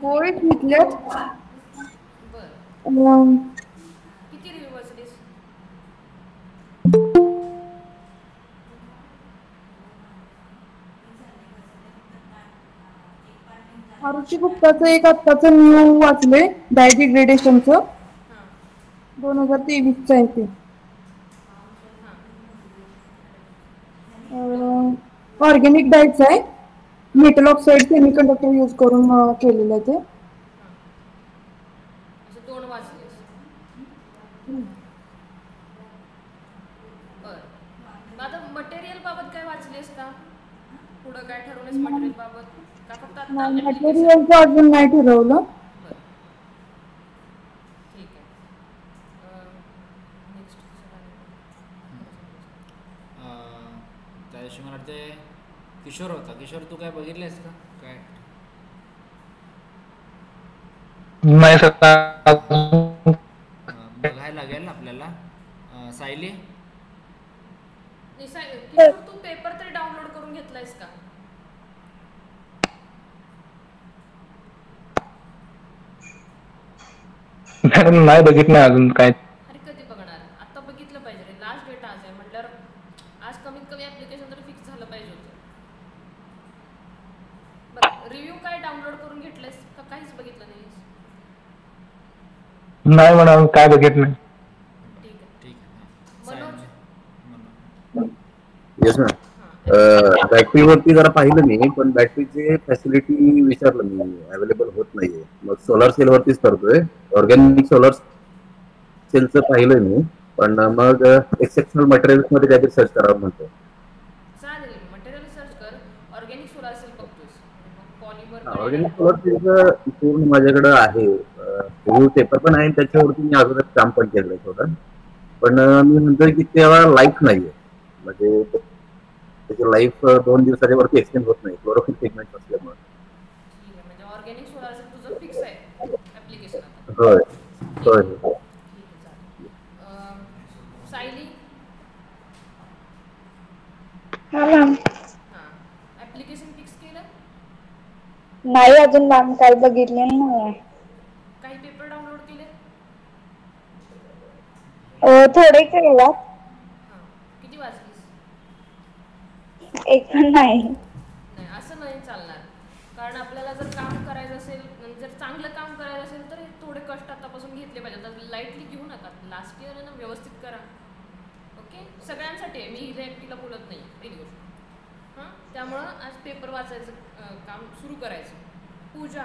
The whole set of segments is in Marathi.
होय घेतल्यात. बर. अं, किती रिव्ह्यू वाचलीस? आरुषी गुप्ताचं एक आत्ताच न्यू वाचलंय डायडिग्रेडेशनचं. हां 2023 आहे ते. हां. ऑर्गॅनिक डाईट्स आहे. मेटल ऑक्साइड सेमीकंडक्टर यूज करून केलेलं आहे ते. हां असे 2 वाचलेस. बरं. मग आता मटेरियल बाबत काय वाचलीस का? पुढं काय ठरवलंस मटेरियल बाबत? का फक्त आत्ता ॲप्लिकेशन? मटेरियलचं अजून नाही ठरवलं. बरं. ठीक आहे. नेक्स्ट त्या दिवशी मला वाटते किशोर होता. किशोर तू काय बघितलेस का काय? नाही सर. बघायला लागेल आपल्याला. सायली किशोर तू पेपर तरी डाउनलोड करून घेतलायस का? मॅडम नाही बघितलं अजून काय. अरे कधी बघणार? आता बघितलं पाहिजे रे. लास्ट डेट आज आहे म्हटल्यावर आज कमीत कमी ॲप्लिकेशन तरी फिक्स झालं पाहिजे होतं. बरं रिव्ह्यू काय डाउनलोड करून घेतलंयस का काहीच बघितलं नाहीस? नाही मॅडम काय बघितलं नाही. ठीक आहे. ठीक आहे. मनोज? Yes ma'am. हां बॅटरीवरती जरा पाहिलं मी, पण बॅटरीचे फॅसिलिटी विचारलं मी, अवेलेबल होत नाहीये. मग सोलार सेल वरतीच करतोय. ऑर्गॅनिक सोलार सेलचं पाहिलंय मी, पण मग एक्सेप्शनल मटेरियल्स मध्ये काहीतरी सर्च करावं म्हणतो. चालेल. मटेरियल सर्च कर. ऑर्गॅनिक सोलार सेल बघतोस. मग पॉलिमर कळेल. ऑर्गॅनिक सोलार सेलचं पूर्ण माझ्याकडे आहे. रिव्ह्यू पेपर पण आहे, त्याच्यावरती मी अगोदर काम पण केलंय थोडं. पण मी म्हणतोय की तेव्हा लाईफ नाहीये, म्हणजे त्याची लाईफ 2 दिवसाच्या वरती एक्सटेंड होत नाही, क्लोरोफिल पिगमेंट असल्यामुळे. ठीक आहे. म्हणजे ऑर्गॅनिक सोलार सेल तुझं फिक्स आहे ॲप्लिकेशन आता. होय ठीक होय. आहे. ठीक आहे चालेल. सायली? हा मॅम. हां ॲप्लिकेशन फिक्स केलं? नाही अजून मॅम काय बघितलेलं नाही. काही पेपर डाउनलोड केले? थोडे केलेला. हां. किती वाचलीस? एक पण नाही. नाही असं नाही चालणार. कारण आपल्याला जर काम करायचं असेल, जर चांगलं काम करायचं असेल तर थोडे कष्ट आतापासून घेतले पाहिजे. तर लाईटली घेऊ नका. लास्ट इयर आहे ना, व्यवस्थित करा. ओके? सगळ्यांसाठी आहे. मी हिला एकटीला बोलत नाही पहिली गोष्ट. हां त्यामुळं आज पेपर वाचायचं काम सुरू करायचं. पूजा?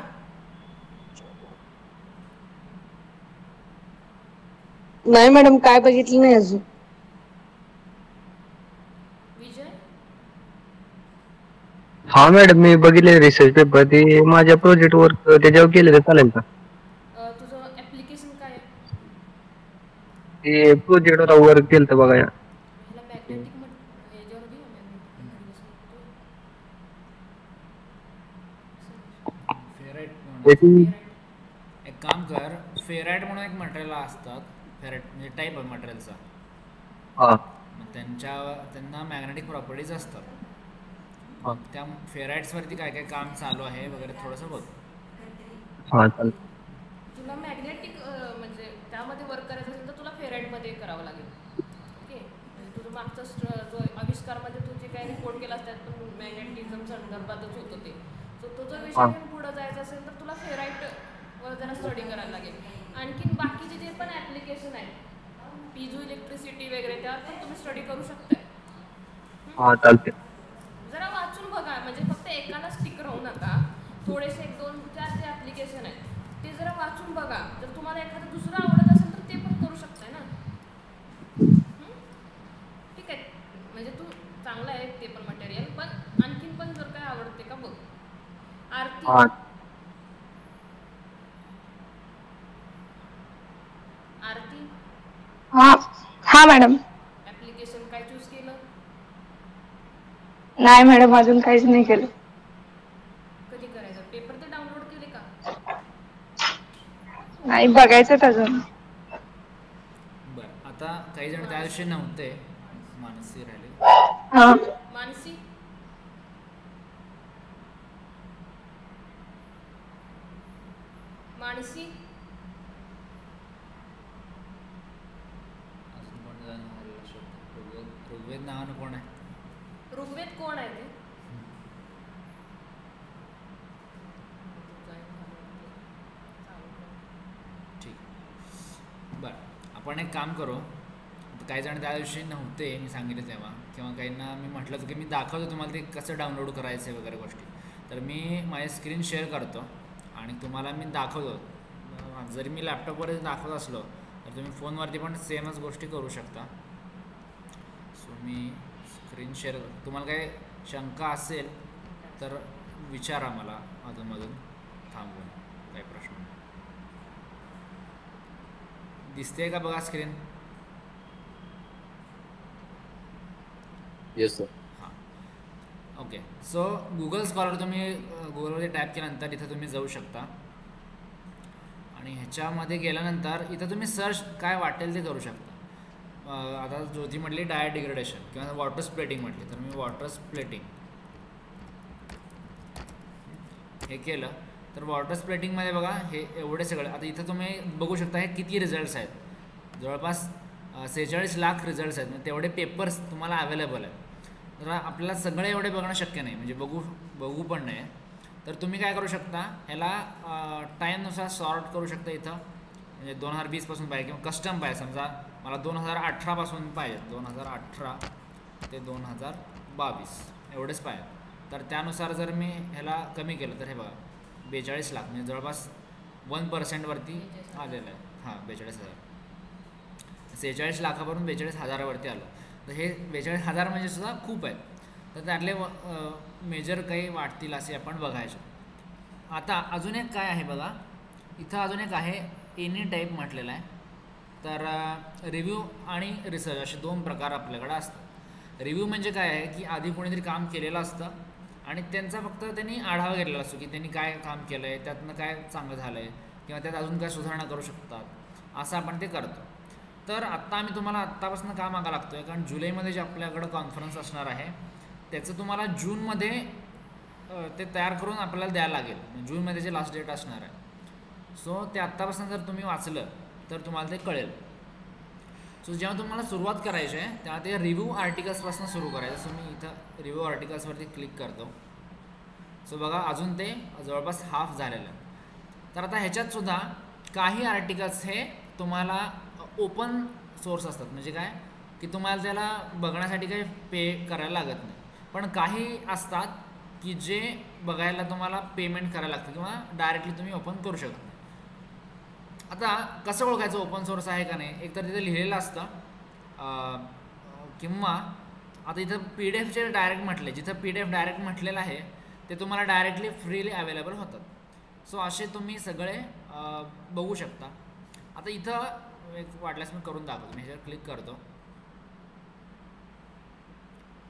नाही मॅडम काय बघितलं नाही अजून. विजय? हा मॅडम मी बघितले रिसर्च पेपर. ते माझ्या प्रोजेक्ट वर्क त्याच्यावर केलं तर चालेल का? तुझं ॲप्लिकेशन काय आहे? ते प्रोजेक्ट वर्क केलं तर बघा. ह्याला मॅग्नेटिक ह्याच्यावर घे फेराइट त्याची म्हणायचं. एक काम कर, फेराइट म्हणून एक मटेरियल असतात. फेराइट म्हणजे टाईप आहे मटेरियलचा. हा मग त्यांना मॅग्नेटिक प्रॉपर्टीज असतात. हा मग त्या फेराइट्सवरती काय काय काम चालू आहे वगैरे थोडंसं बघ. हा चालेल. तुला मॅग्नेटिक म्हणजे त्यामध्ये वर्क करायचं असेल तर तुला फेराइटमध्ये करावं लागेल. ओके? म्हणजे तुझं मागचा जो आविष्कारमध्ये तू जे काही रिपोर्ट केलास त्यात पण मॅग्नेटिझम संदर्भातच होतं ते. सो तो जो विषय हा घेऊन पुढं जायचं असेल तर तुला फेराइटवर जरा स्टडी करायला लागेल. आणखीन बाकीचे जे पण ॲप्लिकेशन आहेत, पिझो इलेक्ट्रिसिटी वगैरे, त्यावर पण तुम्ही स्टडी करू शकताय. हा चालते. जरा वाचून बघा. म्हणजे फक्त एकाला स्टिक राहू नका. थोडेसे 1-2-4 जे ॲप्लिकेशन आहेत ते जरा वाचून बघा. जर तुम्हाला एखादं दुसरं आवडत असेल तर ते पण करू शकताय ना. ठीक आहे? म्हणजे तू चांगलं आहे ते पण मटेरियल, पण आणखीन पण जर काय आवडते का बघ. आरती? हा आरती? हा हा मॅडम. ॲप्लिकेशन काय चूज केलं? नाही मॅडम अजून काहीच नाही केलं. कधी करायचं? पेपर तर डाउनलोड केले का? नाही बघायचंच अजून. बरं आता काही जण त्या दिवशी नव्हते. मानसी राहिले. हा मानसी? मानसी. अजून कोण जण ऋग्वेद नावानं कोण आहे? ऋग्वेद कोण आहे ते? ठीक. बरं, आपण एक काम करू. काही जण त्या दिवशी नव्हते मी सांगितलं तेव्हा, किंवा काहींना मी म्हटलं होतं की मी दाखवतो तुम्हाला ते कसं डाउनलोड करायचं आहे वगैरे गोष्टी. तर मी माझी स्क्रीन शेअर करतो आणि तुम्हाला मी दाखवतो. जरी मी लॅपटॉपवर दाखवत असलो तर तुम्ही फोनवरती पण सेमच गोष्टी करू शकता. सो मी स्क्रीन शेअर, तुम्हाला काही शंका असेल तर विचारा मला अधूनमधून थांबून. काही प्रश्न दिसते का बघा स्क्रीन? Yes sir. हां, ओके. सो गुगल स्कॉलर तुम्ही गुगलमध्ये टाईप केल्यानंतर इथं तुम्ही जाऊ शकता आणि ह्याच्यामध्ये गेल्यानंतर इथं तुम्ही सर्च काय वाटेल ते करू शकता. आता ज्योती म्हटली डायट डिग्रेडेशन किंवा वॉटर स्प्लिटिंग म्हटली, तर मी वॉटर स्प्लिटिंग हे केलं तर वॉटर स्प्लिटिंगमध्ये बघा हे एवढे सगळे. आता इथं तुम्ही बघू शकता हे किती रिझल्ट्स आहेत. जवळपास 46 लाख रिझल्ट्स आहेत. म्हणजे तेवढे पेपर्स तुम्हाला अवेलेबल आहेत. तर आपल्याला सगळे एवढे बघणं शक्य नाही, म्हणजे बघू पण नाही. तर तुम्ही काय करू शकता, ह्याला टाईमनुसार सॉर्ट करू शकता. इथं म्हणजे 2020पासून पाहिजे किंवा कस्टम पाहिजे. समजा मला 2018पासून पाहिजे, 2018 ते 2022 एवढेच पाहिजे. तर त्यानुसार जर मी ह्याला कमी केलं तर हे बघा 42 लाख, म्हणजे जवळपास 1% आलेलं आहे. हां, 42,000. 46 लाखावरून 42,000वरती आलं. तर हे 42,000 म्हणजे सुद्धा खूप आहेत. तर त्यातले मेजर काही वाटतील असे आपण बघायचे. आता अजून एक काय आहे बघा, इथं अजून एक आहे एनी टाईप म्हटलेलं आहे. तर रिव्ह्यू आणि रिसर्च असे 2 प्रकार आपल्याकडे असतात. रिव्ह्यू म्हणजे काय आहे की आधी कोणीतरी काम केलेलं असतं आणि त्यांचा फक्त त्यांनी आढावा घेतलेला असतो की त्यांनी काय काम केलं आहे, त्यातनं काय चांगलं झालं आहे किंवा त्यात अजून काय सुधारणा करू शकतात, असं आपण ते करतो. तर आत्ता आम्ही तुम्हाला आत्तापासून का मागा लागतो आहे, कारण जुलैमध्ये जे आपल्याकडं कॉन्फरन्स असणार आहे त्याचं तुम्हाला जूनमध्ये ते तयार करून आपल्याला द्यायला लागेल. जूनमध्ये जे लास्ट डेट असणार आहे. सो ते आत्तापासून जर तुम्ही वाचलं तर तुम्हाला ते कळेल. सो जेव्हा तुम्हाला सुरुवात करायची आहे तेव्हा ते रिव्ह्यू आर्टिकल्सपासून सुरू करायचं. सो मी इथं रिव्ह्यू आर्टिकल्सवरती क्लिक करतो. सो बघा अजून ते जवळपास हाफ झालेलं आहे. तर आता ह्याच्यातसुद्धा काही आर्टिकल्स हे तुम्हाला ओपन सोर्स असतात. म्हणजे काय की तुम्हाला त्याला बघण्यासाठी काही पे करायला लागत नाही. पण काही असतात की जे बघायला तुम्हाला पेमेंट करायला लागतं किंवा डायरेक्टली तुम्ही ओपन करू शकता. आता कसं ओळखायचं ओपन सोर्स आहे का नाही, एकतर तिथे लिहिलेलं असतं किंवा आता इथं PDF डायरेक्ट म्हटले, जिथं PDF डायरेक्ट म्हटलेलं आहे ते तुम्हाला डायरेक्टली फ्रीली अवेलेबल होतात. सो असे तुम्ही सगळे बघू शकता. आता इथं एक वाटल्यास मी करून दाखवतो. मी ह्याच्यावर क्लिक करतो.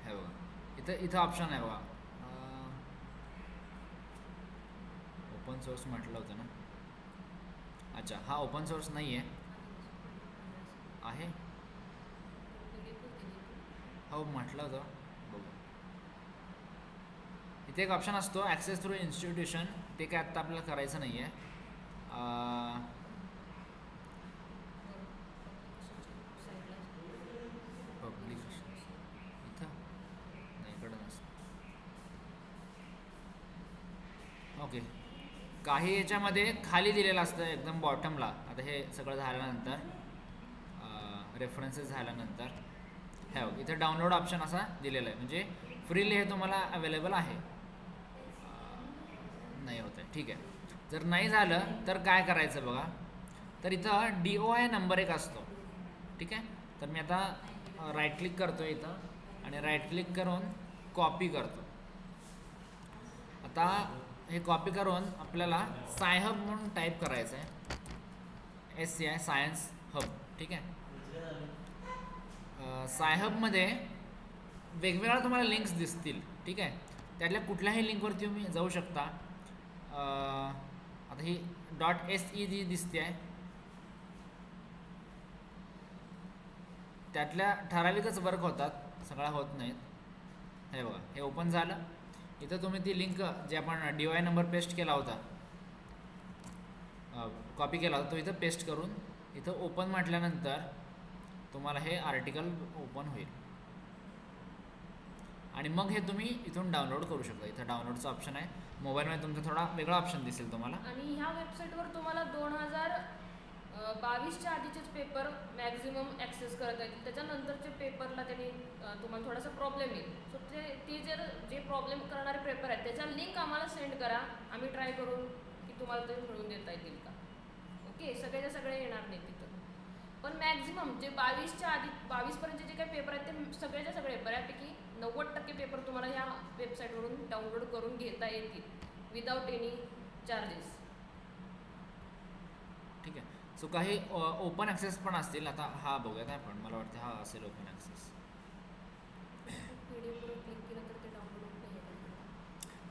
हे बघा इथं ऑप्शन आहे बघा, ओपन सोर्स म्हटलं होतं ना. अच्छा, हा ओपन सोर्स नाही आहे. हो म्हटलं होतं. बघू इथे एक ऑप्शन असतो ॲक्सेस थ्रू इन्स्टिट्यूशन. ते काय आत्ता आपल्याला करायचं नाही आहे. पब्लिकेशन इथं नाही, इकडं नसतं. ओके, काही याच्यामध्ये खाली दिलेलं असतं एकदम बॉटमला. आता हे सगळं झाल्यानंतर रेफरन्सेस झाल्यानंतर हे इथं डाउनलोड ऑप्शन असा दिलेला आहे. म्हणजे फ्रीली हे तुम्हाला अवेलेबल आहे. नाही होत आहे, ठीक आहे. जर नाही झालं तर काय करायचं बघा, तर इथं DOI नंबर एक असतो. ठीक आहे. तर मी आता राईट क्लिक करतो इथं आणि राईट क्लिक करून कॉपी करतो. आता हे कॉपी करून आपल्याला सायहब म्हणून टाईप करायचं आहे. SCI science hub. ठीक आहे. सायहबमध्ये वेगवेगळ्या तुम्हाला लिंक्स दिसतील. ठीक आहे. त्यातल्या कुठल्याही लिंकवरती तुम्ही जाऊ शकता. आता ही .SE जी दिसते आहे त्यातल्या ठराविकच वर्क होतात, सगळ्या होत नाहीत. हे बघा हे ओपन झालं. इथं तुम्ही ती लिंक जे आपण DOI नंबर पेस्ट केला होता कॉपी केला होता तो इथं पेस्ट करून इथं ओपन म्हटल्यानंतर तुम्हाला हे आर्टिकल ओपन होईल आणि मग हे तुम्ही इथून डाउनलोड करू शकता. इथं डाउनलोडचं ऑप्शन आहे. मोबाईलमध्ये तुमचा थोडा वेगळा ऑप्शन दिसेल तुम्हाला. आणि ह्या वेबसाईटवर तुम्हाला 2022च्या आधीचेच पेपर मॅक्झिमम ॲक्सेस करता येतील. त्याच्यानंतरचे पेपरला त्यांनी तुम्हाला थोडासा प्रॉब्लेम येईल. सो ते जे प्रॉब्लेम करणारे पेपर आहेत त्याच्या लिंक आम्हाला सेंड करा. आम्ही ट्राय करू की तुम्हाला ते मिळवून देता येतील का. ओके, सगळेच्या सगळे येणार नाही तिथं, पण मॅक्झिमम जे 22च्या आधी 22पर्यंतचे जे काही पेपर आहेत ते सगळेच्या सगळे बऱ्यापैकी 90% पेपर तुम्हाला ह्या वेबसाईटवरून डाउनलोड करून घेता येतील विदाउट एनी चार्जेस. ठीक आहे. सो काही ओपन ॲक्सेस पण असतील. आता हा बघूयात आपण, मला वाटतं हा असेल ओपन ॲक्सेस. PDF वर क्लिक केलं तर ते डाउनलोड होत नाही.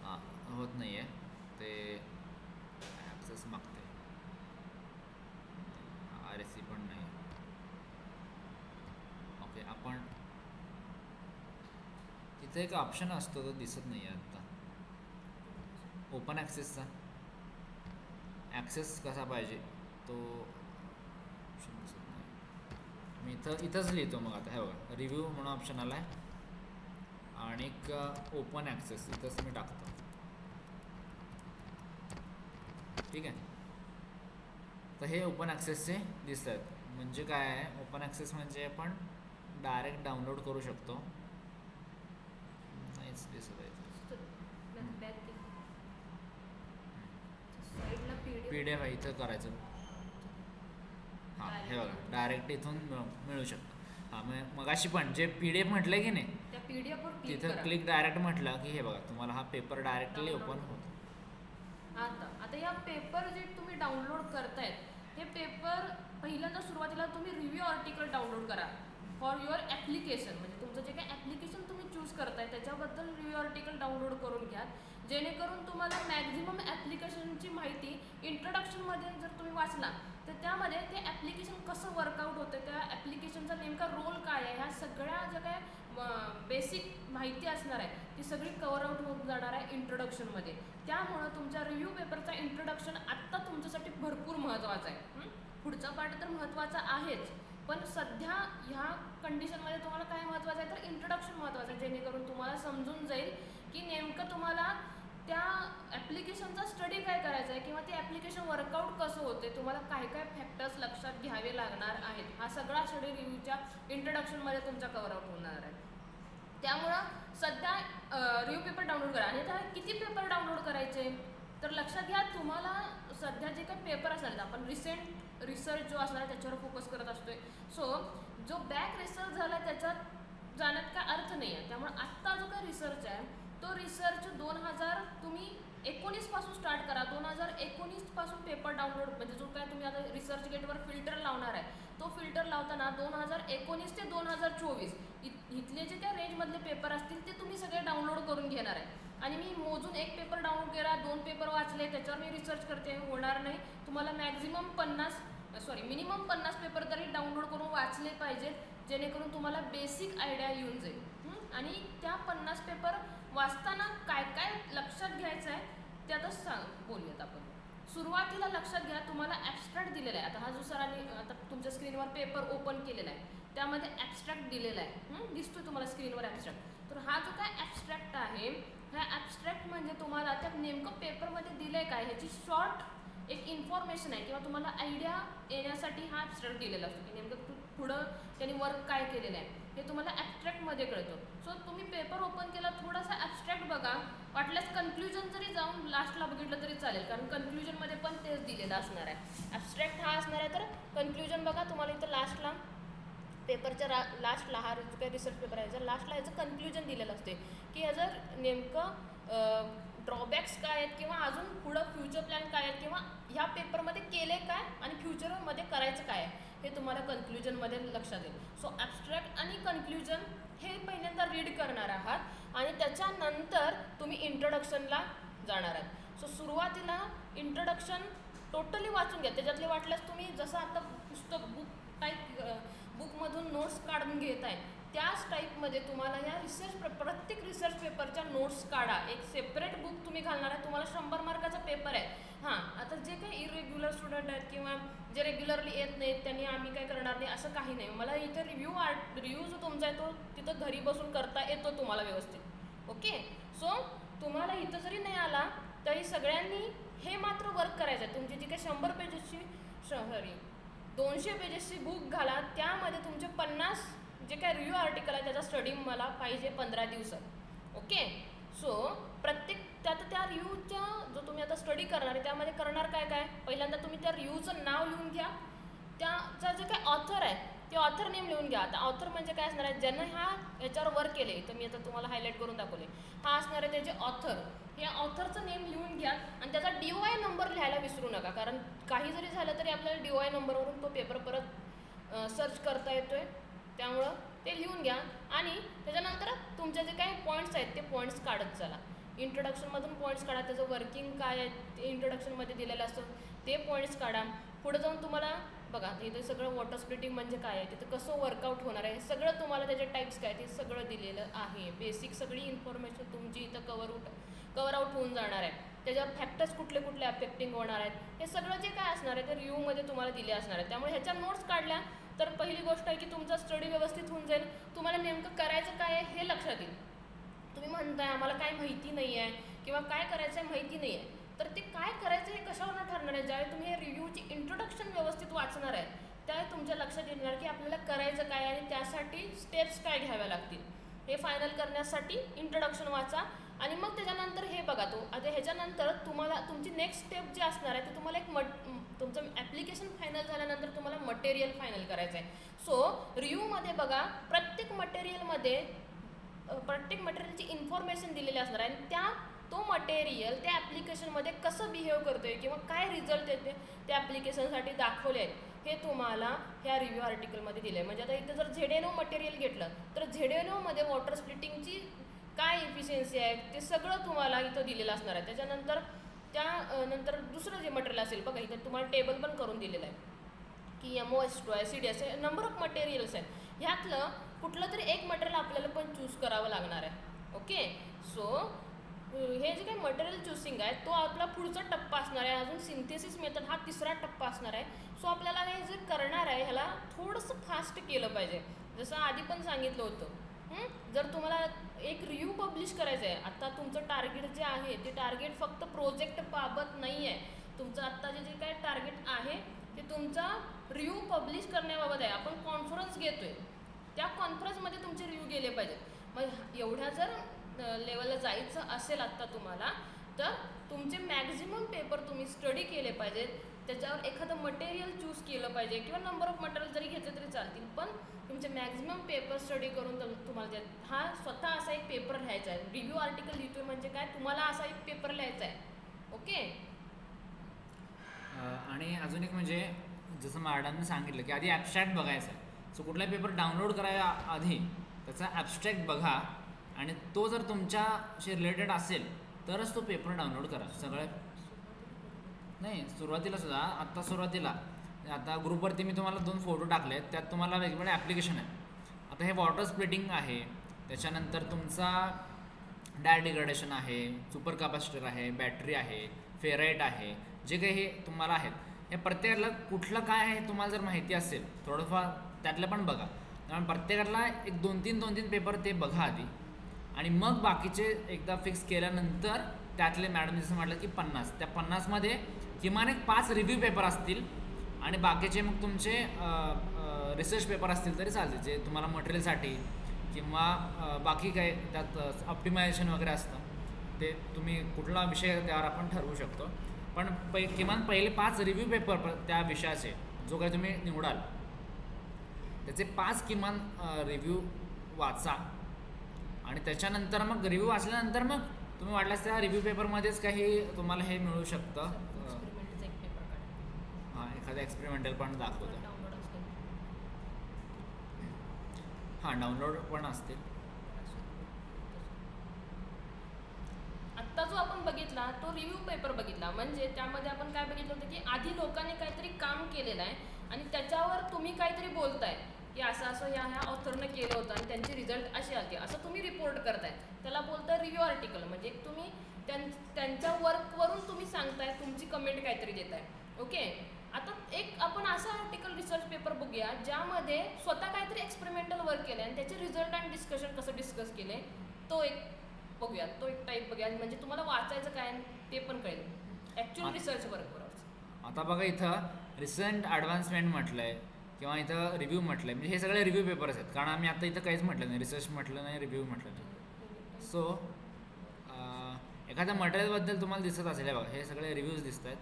हां, होत नाही आहे ते, ॲक्सेस मागते. RSC पण नाही. ओके, आपण इथे एक ऑप्शन असतो तो दिसत नाही आहे आत्ता ओपन ॲक्सेसचा. ॲक्सेस कसा पाहिजे तो ऑप्शन दिसत नाही. मी इथंच लिहितो मग. आता हे बघा, रिव्ह्यू म्हणून ऑप्शन आला आहे आणि ओपन ॲक्सेस इथंच मी टाकतो. ठीक आहे. तर हे ओपन ॲक्सेसचे दिसत आहेत. म्हणजे काय आहे ओपन ॲक्सेस म्हणजे आपण डायरेक्ट डाउनलोड करू शकतो. नाहीच दिसत आहे. PDF आहे इथं करायचं. हां, हे बघा डायरेक्ट इथून मिळू शकतं. हां, मगाशी पण जे PDF म्हटलं की नाही त्या PDF वर तिथं क्लिक डायरेक्ट म्हटलं की हे बघा तुम्हाला हा पेपर डायरेक्टली ओपन होतो. आता या पेपर जे तुम्ही डाउनलोड करतायत हे पेपर पहिल्यांदा सुरुवातीला तुम्ही रिव्ह्यू आर्टिकल डाउनलोड करा फॉर युअर ॲप्लिकेशन. म्हणजे तुमचं जे काही ॲप्लिकेशन तुम्ही चूज करताय त्याच्याबद्दल रिव्ह्यू आर्टिकल डाउनलोड करून घ्या, जेणेकरून तुम्हाला मॅक्झिमम ॲप्लिकेशनची माहिती इंट्रोडक्शनमध्ये जर तुम्ही वाचला तर त्यामध्ये ते ॲप्लिकेशन कसं वर्कआउट होतं, त्या ॲप्लिकेशनचा नेमका रोल काय आहे, ह्या सगळ्या ज्या काय बेसिक माहिती असणार आहे ती सगळी कवर आउट होऊन जाणार आहे इंट्रोडक्शनमध्ये. त्यामुळं तुमच्या रिव्ह्यू पेपरचा इंट्रोडक्शन आत्ता तुमच्यासाठी भरपूर महत्त्वाचा आहे. पुढचा पार्ट तर महत्त्वाचा आहेच, पण सध्या ह्या कंडिशनमध्ये तुम्हाला काय महत्त्वाचं आहे तर इंट्रोडक्शन महत्त्वाचं आहे, जेणेकरून तुम्हाला समजून जाईल की नेमकं तुम्हाला त्या ॲप्लिकेशनचा स्टडी काय करायचा आहे किंवा ते ॲप्लिकेशन वर्कआउट कसं होते, तुम्हाला काय काय फॅक्टर्स लक्षात घ्यावे लागणार आहेत. हा सगळा स्टडी रिव्ह्यूच्या इंट्रोडक्शनमध्ये तुमचा कवर आउट होणार आहे. त्यामुळं सध्या रिव्ह्यू पेपर डाउनलोड करा. आणि आता किती पेपर डाउनलोड करायचे तर लक्षात घ्या, तुम्हाला सध्या जे काही पेपर असणार आपण रिसेंट रिसर्च जो असणार आहे त्याच्यावर फोकस करत असतोय. सो जो बॅक रिसर्च झाला आहे त्याच्यात जाण्यात काय अर्थ नाही आहे. त्यामुळे आत्ता जो काही रिसर्च आहे तो रिसर्च 2019 पासून स्टार्ट करा. 2019 पासून पेपर डाउनलोड म्हणजे जो काय तुम्ही आता रिसर्च गेटवर फिल्टर लावणार आहे तो फिल्टर लावताना 2019 ते 2024 इथले जे काय रेंजमधले पेपर असतील ते तुम्ही सगळे डाउनलोड करून घेणार आहे. आणि मी मोजून एक पेपर डाउनलोड केला, 2 पेपर वाचले त्याच्यावर मी रिसर्च करते होणार नाही. तुम्हाला मिनिमम 50 पेपर तरी डाउनलोड करून वाचले पाहिजेत, जेणेकरून तुम्हाला बेसिक आयडिया येऊन जाईल. आणि त्या 50 पेपर वाचताना काय काय लक्षात घ्यायचं आहे ते आता बोलूयात आपण. सुरुवातीला लक्षात घ्या तुम्हाला ॲब्स्ट्रॅक्ट दिलेला आहे. आता हा जो सरांनी आता तुमच्या स्क्रीनवर पेपर ओपन केलेला आहे त्यामध्ये ॲब्स्ट्रॅक्ट दिलेला आहे, दिसतो तुम्हाला स्क्रीनवर ॲब्स्ट्रॅक्ट. तर हा जो काय ॲब्स्ट्रॅक्ट आहे ह्या ॲब्स्ट्रॅक्ट म्हणजे तुम्हाला त्या नेमकं पेपरमध्ये दिलं आहे काय ह्याची शॉर्ट एक इन्फॉर्मेशन आहे किंवा तुम्हाला आयडिया येण्यासाठी हा ॲब्स्ट्रॅक्ट दिलेला असतो की नेमकं पुढं त्यांनी वर्क काय केलेलं आहे हे तुम्हाला ॲब्स्ट्रॅक्टमध्ये कळतं. सो तुम्ही पेपर ओपन केला थोडासा ॲब्स्ट्रॅक्ट बघा, वाटल्यास कन्क्ल्युजन जरी जाऊन लास्टला बघितलं तरी चालेल, कारण कन्क्ल्युजनमध्ये पण तेच दिलेलं असणार आहे. ॲब्स्ट्रॅक्ट हा असणार आहे तर कन्क्ल्युजन बघा तुम्हाला इथं लास्टला पेपरच्या लास्टला हा जो काही रिसर्च पेपर आहे लास्टला ह्याचं कन्क्ल्युजन दिलेलं असते की ह्याचं नेमकं ड्रॉबॅक्स काय आहेत किंवा अजून पुढं फ्युचर प्लॅन काय आहेत किंवा ह्या पेपरमध्ये केले काय आणि फ्युचरमध्ये करायचं काय आहे हे तुम्हाला कन्क्ल्युजनमध्ये लक्षात येईल. सो ॲब्स्ट्रॅक्ट आणि कन्क्ल्युजन हे पहिल्यांदा रीड करणार आहात आणि त्याच्यानंतर तुम्ही इंट्रोडक्शनला जाणार आहात. सो सुरुवातीला इंट्रोडक्शन टोटली वाचून घ्या. त्याच्यातले वाटल्यास तुम्ही जसं आता पुस्तक बुकमधून नोट्स काढून घेत आहे त्याच टाईपमध्ये तुम्हाला या प्रत्येक रिसर्च पेपरच्या नोट्स काढा. एक सेपरेट बुक तुम्ही घालणार आहे. तुम्हाला 100 मार्काचा पेपर आहे. हां, आता जे काही इरेग्युलर इरेग्युलर स्टुडंट आहेत किंवा जे रेग्युलरली येत नाहीत त्यांनी आम्ही काय करणार नाही असं काही नाही. मला इथे रिव्ह्यू जो तुमचा आहे तो तिथं घरी बसून करता येतो तुम्हाला व्यवस्थित. ओके, सो तुम्हाला इथं जरी नाही आला तरी सगळ्यांनी हे मात्र वर्क करायचं आहे. तुमची जी काही 100 पेजेसची 200 पेजेसची बुक घाला, त्यामध्ये तुमचे 50 जे काय रिव्ह्यू आर्टिकल आहे त्याचा स्टडी मला पाहिजे 15 दिवसात. ओके, सो प्रत्येक त्या रिव्ह्यूच्या जो तुम्ही आता स्टडी करणार आहे त्यामध्ये करणार काय पहिल्यांदा तुम्ही त्या रिव्ह्यूचं नाव लिहून घ्या, त्याचा जे काय ऑथर आहे ते ऑथर नेम लिहून घ्या. आता ऑथर म्हणजे काय असणार आहे, ज्यांना याच्यावर वर्क केले, तर मी आता तुम्हाला हायलाईट करून दाखवले, हा असणार आहे त्याचे ऑथर. या ऑथरचं नेम लिहून घ्या आणि त्याचा DOI नंबर लिहायला विसरू नका, कारण काही जरी झालं तरी आपल्याला DOI नंबरवरून तो पेपर परत सर्च करता येतोय, त्यामुळं ते लिहून घ्या. आणि त्याच्यानंतर तुमचे जे काही पॉईंट्स आहेत ते पॉईंट्स काढत चला. इंट्रोडक्शनमधून पॉईंट्स काढा, त्याचं वर्किंग काय आहे ते इंट्रोडक्शनमध्ये दिलेलं असतं, ते पॉईंट्स काढा. पुढे जाऊन तुम्हाला बघा इथे सगळं वॉटर स्प्लिटिंग म्हणजे काय आहे, तिथं कसं वर्कआउट होणार आहे सगळं तुम्हाला, त्याचे टाईप्स काय ते सगळं दिलेलं आहे. बेसिक सगळी इन्फॉर्मेशन तुमची इथं कवर आउट होऊन जाणार आहे. त्याच्यावर फॅक्टर्स कुठले कुठले अफेक्टिंग होणार आहेत हे सगळं जे काय असणार आहे ते रिव्ह्यूमध्ये तुम्हाला दिले असणार आहे. त्यामुळे ह्याच्या नोट्स काढल्या तर पहिली गोष्ट आहे की तुमचा स्टडी व्यवस्थित होऊन जाईल. तुम्हाला नेमकं करायचं काय आहे हे लक्षात येईल. तुम्ही म्हणताय आम्हाला काय माहिती नाही आहे किंवा काय करायचं आहे माहिती नाही आहे, तर ते काय करायचं हे कशावरून ठरणार आहे. ज्यावेळी तुम्ही हे रिव्ह्यूची इंट्रोडक्शन व्यवस्थित वाचणार आहे त्यावेळी तुमच्या लक्षात येणार की आपल्याला करायचं काय आणि त्यासाठी स्टेप्स काय घ्याव्या लागतील. हे फायनल करण्यासाठी इंट्रोडक्शन वाचा आणि मग त्याच्यानंतर हे बघा. आता ह्याच्यानंतर तुम्हाला तुमची नेक्स्ट स्टेप जी असणार आहे ते तुम्हाला तुमचं ॲप्लिकेशन फायनल झाल्यानंतर तुम्हाला मटेरियल फायनल करायचं आहे. सो रिव्ह्यूमध्ये बघा प्रत्येक मटेरियलची इन्फॉर्मेशन दिलेली असणार आहे आणि तो मटेरियल त्या ॲप्लिकेशनमध्ये कसं बिहेव करतोय किंवा काय रिझल्ट येते त्या ॲप्लिकेशनसाठी दाखवले आहेत हे तुम्हाला ह्या रिव्ह्यू आर्टिकलमध्ये दिलं आहे. म्हणजे आता इथं जर ZNO मटेरियल घेतलं तर ZNOमध्ये वॉटर स्प्लिटिंगची काय इफिशियन्सी आहे ते सगळं तुम्हाला इथं दिलेलं असणार आहे. त्याच्यानंतर त्यानंतर दुसरं जे मटेरियल असेल बघा इथं तुम्हाला टेबल पण करून दिलेलं आहे की MOS2 CD असे नंबर ऑफ मटेरियल्स आहेत. ह्यातलं कुठलं तरी एक मटेरियल आपल्याला पण चूज करावं लागणार आहे. ओके, सो हे जे काही मटेरियल चूसिंग आहे तो आपला पुढचा टप्पा असणार आहे. अजून सिंथेसिस मेथड हा तिसरा टप्पा असणार आहे. सो आपल्याला हे जे करणार आहे ह्याला थोडंसं फास्ट केलं पाहिजे, जसं आधी पण सांगितलं होतं. जर तुम्हाला एक रिव्ह्यू पब्लिश करायचं आहे, आता तुमचं टार्गेट जे आहे ते टार्गेट फक्त प्रोजेक्ट बाबत नाही आहे. तुमचं आत्ताचे जे काही टार्गेट आहे ते तुमचा रिव्ह्यू पब्लिश करण्याबाबत आहे. आपण कॉन्फरन्स घेतोय, त्या कॉन्फरन्समध्ये तुमचे रिव्ह्यू गेले पाहिजेत. मग एवढ्या जर लेवलला जायचं असेल आत्ता तुम्हाला तर तुमचे मॅक्झिमम पेपर तुम्ही स्टडी केले पाहिजेत. त्याच्यावर एखादं मटेरियल चूज केलं पाहिजे किंवा नंबर ऑफ मटेरियल जरी घेतले तरी चालतील, पण तुमचे मॅक्झिमम पेपर स्टडी करून तुम्हाला हा स्वतः असा एक पेपर लिहायचा आहे. रिव्ह्यू आर्टिकल लिहितोय म्हणजे काय, तुम्हाला असा एक पेपर लिहायचा आहे. ओके, आणि अजून एक म्हणजे जसं मॅडमने सांगितलं की आधी ॲबस्ट्रॅक्ट बघायचा आहे. सो कुठला पेपर डाउनलोड करायला आधी त्याचा ॲबस्ट्रॅक्ट बघा आणि तो जर तुमच्याशी रिलेटेड असेल तरच तो पेपर डाउनलोड करा. सगळ्यात नाही सुरुवातीला सुद्धा आत्ता सुरुवातीला आता ग्रुपवरती मी तुम्हाला 2 फोटो टाकले आहेत, त्यात तुम्हाला वेगवेगळे ॲप्लिकेशन आहेत. आता हे वॉटर स्प्लिटिंग आहे, त्याच्यानंतर तुमचा डाय डिग्रेडेशन आहे, सुपर कॅपॅसिटर आहे, बॅटरी आहे, फेराइट आहे, जे काही हे तुम्हाला आहेत हे प्रत्येकाला कुठलं काय आहे तुम्हाला जर माहिती असेल थोडंफार त्यातलं पण बघा. त्यामुळे प्रत्येकाला एक 2-3 पेपर ते बघा आधी आणि मग बाकीचे एकदा फिक्स केल्यानंतर त्यातले मॅडम जसं म्हटलं की 50 त्या 50मध्ये किमान एक 5 रिव्ह्यू पेपर असतील आणि बाकीचे मग तुमचे रिसर्च पेपर असतील तरी चालतील, जे तुम्हाला मटेरियलसाठी किंवा बाकी काय त्यात ऑप्टिमायझेशन वगैरे असतं ते तुम्ही कुठला विषय त्यावर आपण ठरवू शकतो. पण किमान पहिले 5 रिव्ह्यू पेपर त्या विषयाचे जो काही तुम्ही निवडाल त्याचे 5 किमान रिव्ह्यू वाचा आणि त्याच्यानंतर मग रिव्ह्यू वाचल्यानंतर मग तुम्ही वाटल्यास त्या रिव्ह्यू पेपरमध्येच काही तुम्हाला हे मिळू शकतं. एक्सपेरिमेंटचा एक पेपर काढा. हां, एखादं एक्सपेरिमेंटल पण दाखवतं. डाउनलोड असते. हां, डाउनलोड पण असतील. आत्ता जो आपण बघितला तो रिव्ह्यू पेपर बघितला, म्हणजे त्यामध्ये आपण काय बघितलं होतं की आधी लोकांनी काहीतरी काम केलेलं आहे आणि त्याच्यावर तुम्ही काहीतरी बोलताय की असं ह्या ऑथरनं केलं होतं आणि त्यांचे रिझल्ट असे आले असं तुम्ही रिपोर्ट करताय, त्याला बोलताय रिव्ह्यू आर्टिकल. म्हणजे तुम्ही त्यांच्या वर्कवरून तुम्ही सांगताय, तुमची कमेंट काहीतरी देताय. ओके. आता एक आपण असा आर्टिकल रिसर्च पेपर बघूया ज्यामध्ये स्वतः काहीतरी एक्सपेरिमेंटल वर्क केलं आणि त्याचे रिझल्ट आणि डिस्कशन कसं डिस्कस केले तो एक बघूया, तो एक टाईप बघूया, म्हणजे तुम्हाला वाचायचं काय ते पण कळेल ॲक्च्युअल रिसर्च वर्क बरोबर. आता बघा इथं रिसेंट ॲडव्हान्समेंट म्हटलं आहे किंवा इथं रिव्ह्यू म्हटलं आहे, म्हणजे हे सगळे रिव्ह्यू पेपर्स आहेत, कारण आम्ही आता इथं काहीच म्हटलं नाही, रिसर्च म्हटलं नाही, रिव्ह्यू म्हटलं नाही. सो एखाद्या मटेरियलबद्दल तुम्हाला दिसत असेल बघा, हे सगळे रिव्ह्यूज दिसत आहेत.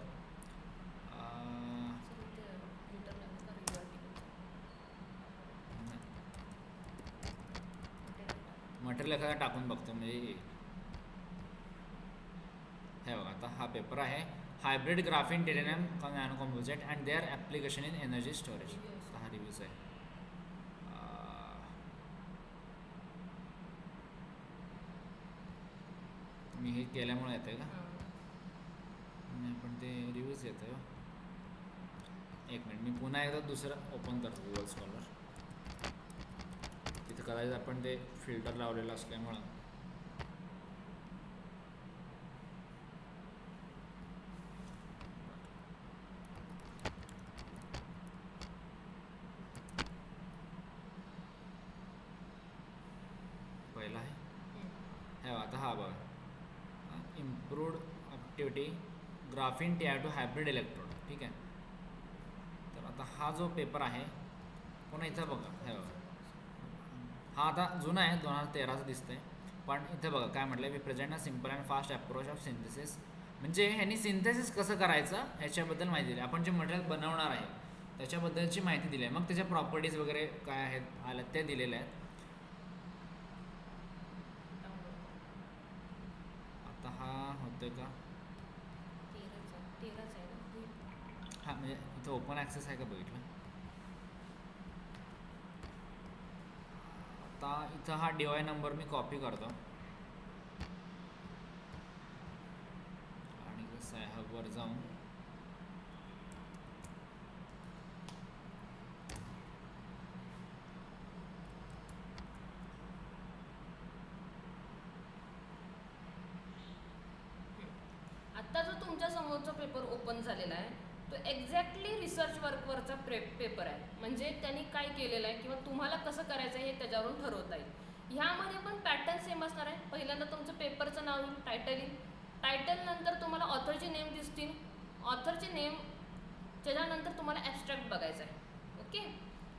मटेरियल एखादा टाकून बघतो म्हणजे हे बघा. आता हा पेपर आहे हायब्रिड ग्राफीन टेरेनियम nanocomposite and their application in energy storage. हा रिव्ह्यूज आहे. मी हे केल्यामुळे येतं आहे का नाही, पण ते रिव्ह्यूज येतं आहे. एक मिनिट, मी पुन्हा एकदा दुसरं ओपन करतो गुगल स्कॉलर. तिथं कदाचित आपण ते फिल्टर लावलेलं असल्यामुळं पहिला आहे हे. आता हा बघा improved activity graphene TiO2 hybrid electrode. ठीक आहे. तर आता हा जो पेपर आहे पुन्हा इथं बघा हे बघा, हा आता जुना आहे 2013चा दिसतंय, पण इथं बघा काय म्हटलं, we present a simple and fast approach of synthesis. म्हणजे ह्यांनी सिंथेसिस कसं करायचं ह्याच्याबद्दल माहिती दिली. आपण जे मटेरियल बनवणार आहे त्याच्याबद्दलची माहिती दिली आहे, मग त्याच्या प्रॉपर्टीज वगैरे काय आहेत आल्या ते दिलेले आहेत. आता हा होतोय का, हा म्हणजे इथं ओपन ॲक्सेस आहे का बघितलं. आता इथं हा DOI नंबर मी कॉपी करतो आणि कसं आहे हबवर जाऊन आत्ता जो तुमच्या समोरचा पेपर ओपन झालेला आहे तो एक्झॅक्टली रिसर्च वर्कवरचा पेपर आहे. म्हणजे त्यांनी काय केलेलं आहे किंवा तुम्हाला कसं करायचं आहे हे त्याच्यावरून ठरवता येईल. ह्यामध्ये पण पॅटर्न सेम असणार आहे. पहिल्यांदा तुमचं पेपरचं नाव येईल, टायटल येईल, टायटल नंतर तुम्हाला ऑथरचे नेम दिसतील, ऑथरचे नेम त्याच्यानंतर तुम्हाला ॲब्स्ट्रॅक्ट बघायचं आहे. ओके.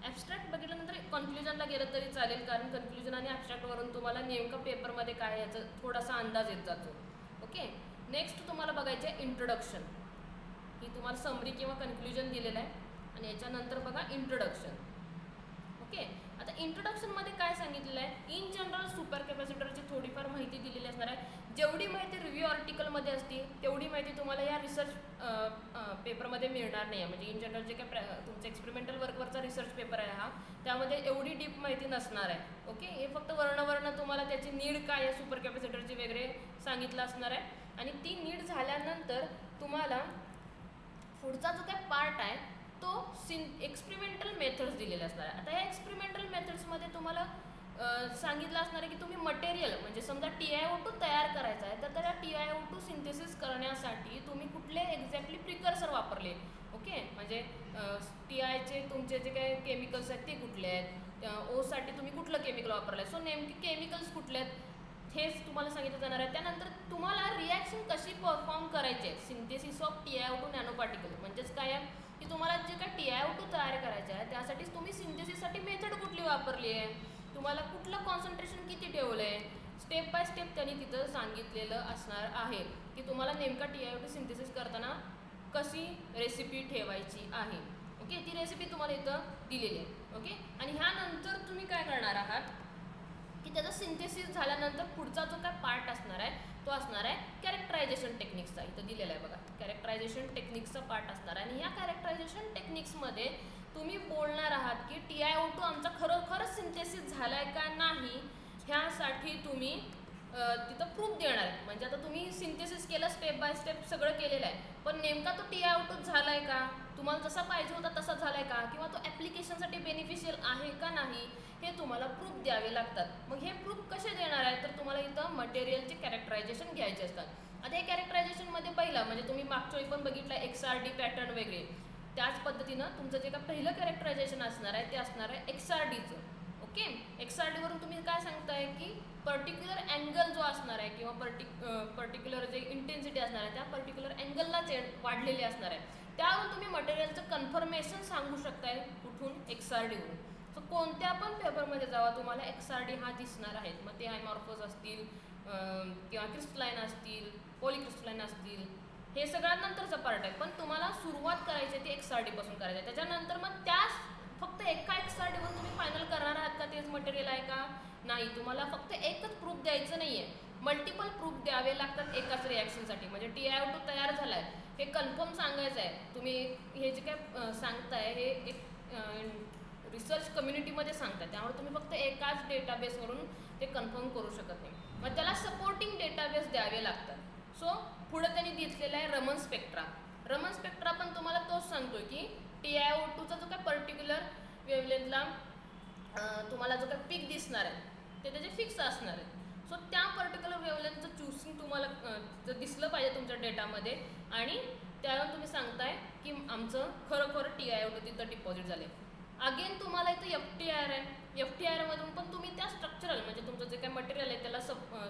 ॲब्स्ट्रॅक्ट बघितल्यानंतर कन्क्ल्युजनला गेलं तरी चालेल, कारण कन्क्ल्युजन आणि ॲब्स्ट्रॅक्टवरून तुम्हाला नेमकं पेपरमध्ये काय याचा थोडासा अंदाज येत जातो. ओके. नेक्स्ट तुम्हाला बघायचं आहे इंट्रोडक्शन. ही तुम्हाला समरी किंवा कन्क्ल्युजन दिलेलं आहे आणि याच्यानंतर बघा इंट्रोडक्शन. ओके. आता इंट्रोडक्शनमध्ये काय सांगितलेलं आहे, इन जनरल सुपर कॅपॅसिटरची थोडीफार माहिती दिलेली असणार आहे. जेवढी माहिती रिव्ह्यू आर्टिकलमध्ये असते तेवढी माहिती तुम्हाला या रिसर्च पेपरमध्ये मिळणार नाही आहे. म्हणजे इन जनरल जे काय तुमचं एक्सपेरिमेंटल वर्कवरचा रिसर्च पेपर आहे हा, त्यामध्ये एवढी डीप माहिती नसणार आहे. ओके. हे फक्त वर्ण तुम्हाला त्याची नीड काय आहे सुपर कॅपॅसिटरची वगैरे सांगितलं असणार आहे. आणि ती नीड झाल्यानंतर तुम्हाला पुढचा जो काय पार्ट आहे तो एक्सपेरिमेंटल मेथड्स दिलेले असणार आहे. आता या एक्सपेरिमेंटल मेथड्समध्ये तुम्हाला सांगितलं असणार आहे की तुम्ही मटेरियल म्हणजे समजा TiO2 तयार करायचा आहे तर त्या TiO2 सिंथेसिस करण्यासाठी तुम्ही कुठले एक्झॅक्टली प्रिकर्सर वापरले. ओके. म्हणजे Tiचे तुमचे जे काही केमिकल्स आहेत ते कुठले आहेत, ओसाठी तुम्ही कुठलं केमिकल वापरलं आहे, सो नेमके केमिकल्स कुठले आहेत हेच तुम्हाला सांगितलं जाणार आहे. त्यानंतर तुम्हाला रिॲक्शन कशी परफॉर्म करायची आहे synthesis of TiO2 nano particle. म्हणजेच काय आहे की तुम्हाला जे काय TiO2 तयार करायचं आहे त्यासाठीच तुम्ही सिंथेसिससाठी मेथड कुठली वापरली आहे, तुम्हाला कुठलं कॉन्सन्ट्रेशन किती ठेवलं आहे, स्टेप बाय स्टेप त्यांनी तिथं सांगितलेलं असणार आहे की तुम्हाला नेमका TiO2 सिंथेसिस करताना कशी रेसिपी ठेवायची आहे. ओके. ती रेसिपी तुम्हाला इथं दिलेली आहे. ओके. आणि ह्यानंतर तुम्ही काय करणार आहात की त्याचं सिंथेसिस झाल्यानंतर पुढचा जो काय पार्ट असणार आहे तो असणार आहे कॅरेक्टरायझेशन टेक्निक्सचा. इथं दिलेला आहे बघा, कॅरेक्टरायझेशन टेक्निक्सचा पार्ट असणार आहे. आणि या कॅरेक्टरायझेशन टेक्निक्समध्ये तुम्ही बोलणार आहात की TiO2 आमचा खरोखरच सिंथेसिस झाला आहे का नाही ह्यासाठी तुम्ही तिथं प्रूफ देणार आहे. म्हणजे आता तुम्ही सिंथेसिस केलं स्टेप बाय स्टेप सगळं केलेलं आहे, पण नेमका तो TiO2 झाला आहे का, तुम्हाला जसा पाहिजे होता तसा झाला आहे का, किंवा तो ॲप्लिकेशनसाठी बेनिफिशियल आहे का नाही हे तुम्हाला प्रूफ द्यावे लागतात. मग हे प्रूफ कसे देणार आहे तर तुम्हाला इथं मटेरियलचे कॅरेक्टरायझेशन घ्यायचे असतात. आता हे कॅरेक्टरायझेशनमध्ये पहिलं म्हणजे तुम्ही मागच्या वेळी पण बघितलं XRD पॅटर्न वगैरे, त्याच पद्धतीनं तुमचं जे काय पहिलं कॅरेक्टरायझेशन असणार आहे ते असणार आहे XRDचं. ओके, XRD वरून तुम्ही काय सांगताय की पर्टिक्युलर अँगल जो असणार आहे किंवा पर्टिक्युलर जे इंटेन्सिटी असणार आहे त्या पर्टिक्युलर अँगललाच वाढलेली असणार आहे. त्यावरून तुम्ही मटेरियलचं कन्फर्मेशन सांगू शकताय कुठून, XRD वरून. सो कोणत्या पण पेपरमध्ये जावा तुम्हाला XRD हा दिसणार आहे. मग ते हायमॉर्फस असतील किंवा क्रिस्टलाईन असतील, पॉलिक्रिस्टलाईन असतील, हे सगळ्यात नंतरचा पार्ट आहे. पण तुम्हाला सुरुवात करायची ती XRD पासून करायची आहे. त्याच्यानंतर मग त्याच फक्त एका XRD वर तुम्ही फायनल करणार आहात का तेच मटेरियल आहे का नाही. तुम्हाला फक्त एकच प्रूफ द्यायचं नाही आहे, मल्टिपल प्रूफ द्यावे लागतात एकाच रिॲक्शनसाठी. म्हणजे TiO2 तयार झाला आहे हे कन्फर्म सांगायचं आहे. तुम्ही हे जे काय सांगताय हे एक रिसर्च कम्युनिटीमध्ये सांगताय, त्यामुळे तुम्ही फक्त एकाच डेटाबेसवरून ते कन्फर्म करू शकत नाही. मग त्याला सपोर्टिंग डेटाबेस द्यावे लागतात. सो पुढे त्यांनी घेतलेला आहे रमन स्पेक्ट्रा. रमन स्पेक्ट्रा पण तुम्हाला तोच सांगतोय की TiO2चा जो काय पर्टिक्युलर वेवलेंथला तुम्हाला जो काय पीक दिसणार आहे ते त्याचे फिक्स असणार आहे. सो त्या पर्टिक्युलर वेवलेंथचं चूसिंग तुम्हाला जर दिसलं पाहिजे तुमच्या डेटामध्ये आणि त्यावर तुम्ही सांगताय की आमचं खरोखर TiO2 तिथं डिपॉझिट झाले. अगेन तुम्हाला इथं FTIR आहे. FTIRमधून पण तुम्ही त्या स्ट्रक्चरल म्हणजे तुमचं जे काय मटेरियल आहे त्याला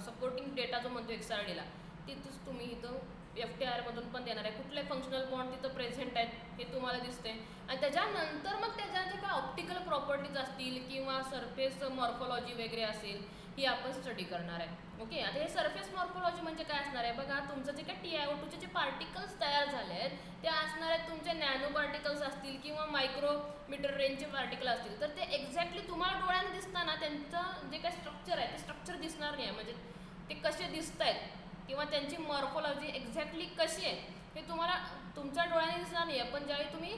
सपोर्टिंग डेटा जो म्हणतो XRDला तिथंच तुम्ही इथं FTIRमधून पण देणार आहे. कुठले फंक्शनल बॉन्ड तिथं प्रेझेंट आहेत हे तुम्हाला दिसते. आणि त्याच्यानंतर मग त्याच्या जे काय ऑप्टिकल प्रॉपर्टीज असतील किंवा सरफेस मॉर्फोलॉजी वगैरे असेल ही आपण स्टडी करणार आहे. ओके, आता हे सरफेस मॉर्फोलॉजी म्हणजे काय असणार आहे बघा. तुमचं जे काय TiO2चे जे पार्टिकल्स तयार झाले आहेत ते असणार आहेत तुमचे नॅनो पार्टिकल्स असतील किंवा मायक्रोमीटर रेंजचे पार्टिकल असतील. तर ते एक्झॅक्टली तुम्हाला डोळ्याने दिसताना त्यांचं जे काय स्ट्रक्चर आहे ते स्ट्रक्चर दिसणार नाही आहे. म्हणजे ते कसे दिसत आहेत किंवा त्यांची मॉर्फोलॉजी एक्झॅक्टली कशी आहे हे तुम्हाला तुमच्या डोळ्याने दिसणार नाही आहे. पण ज्यावेळी तुम्ही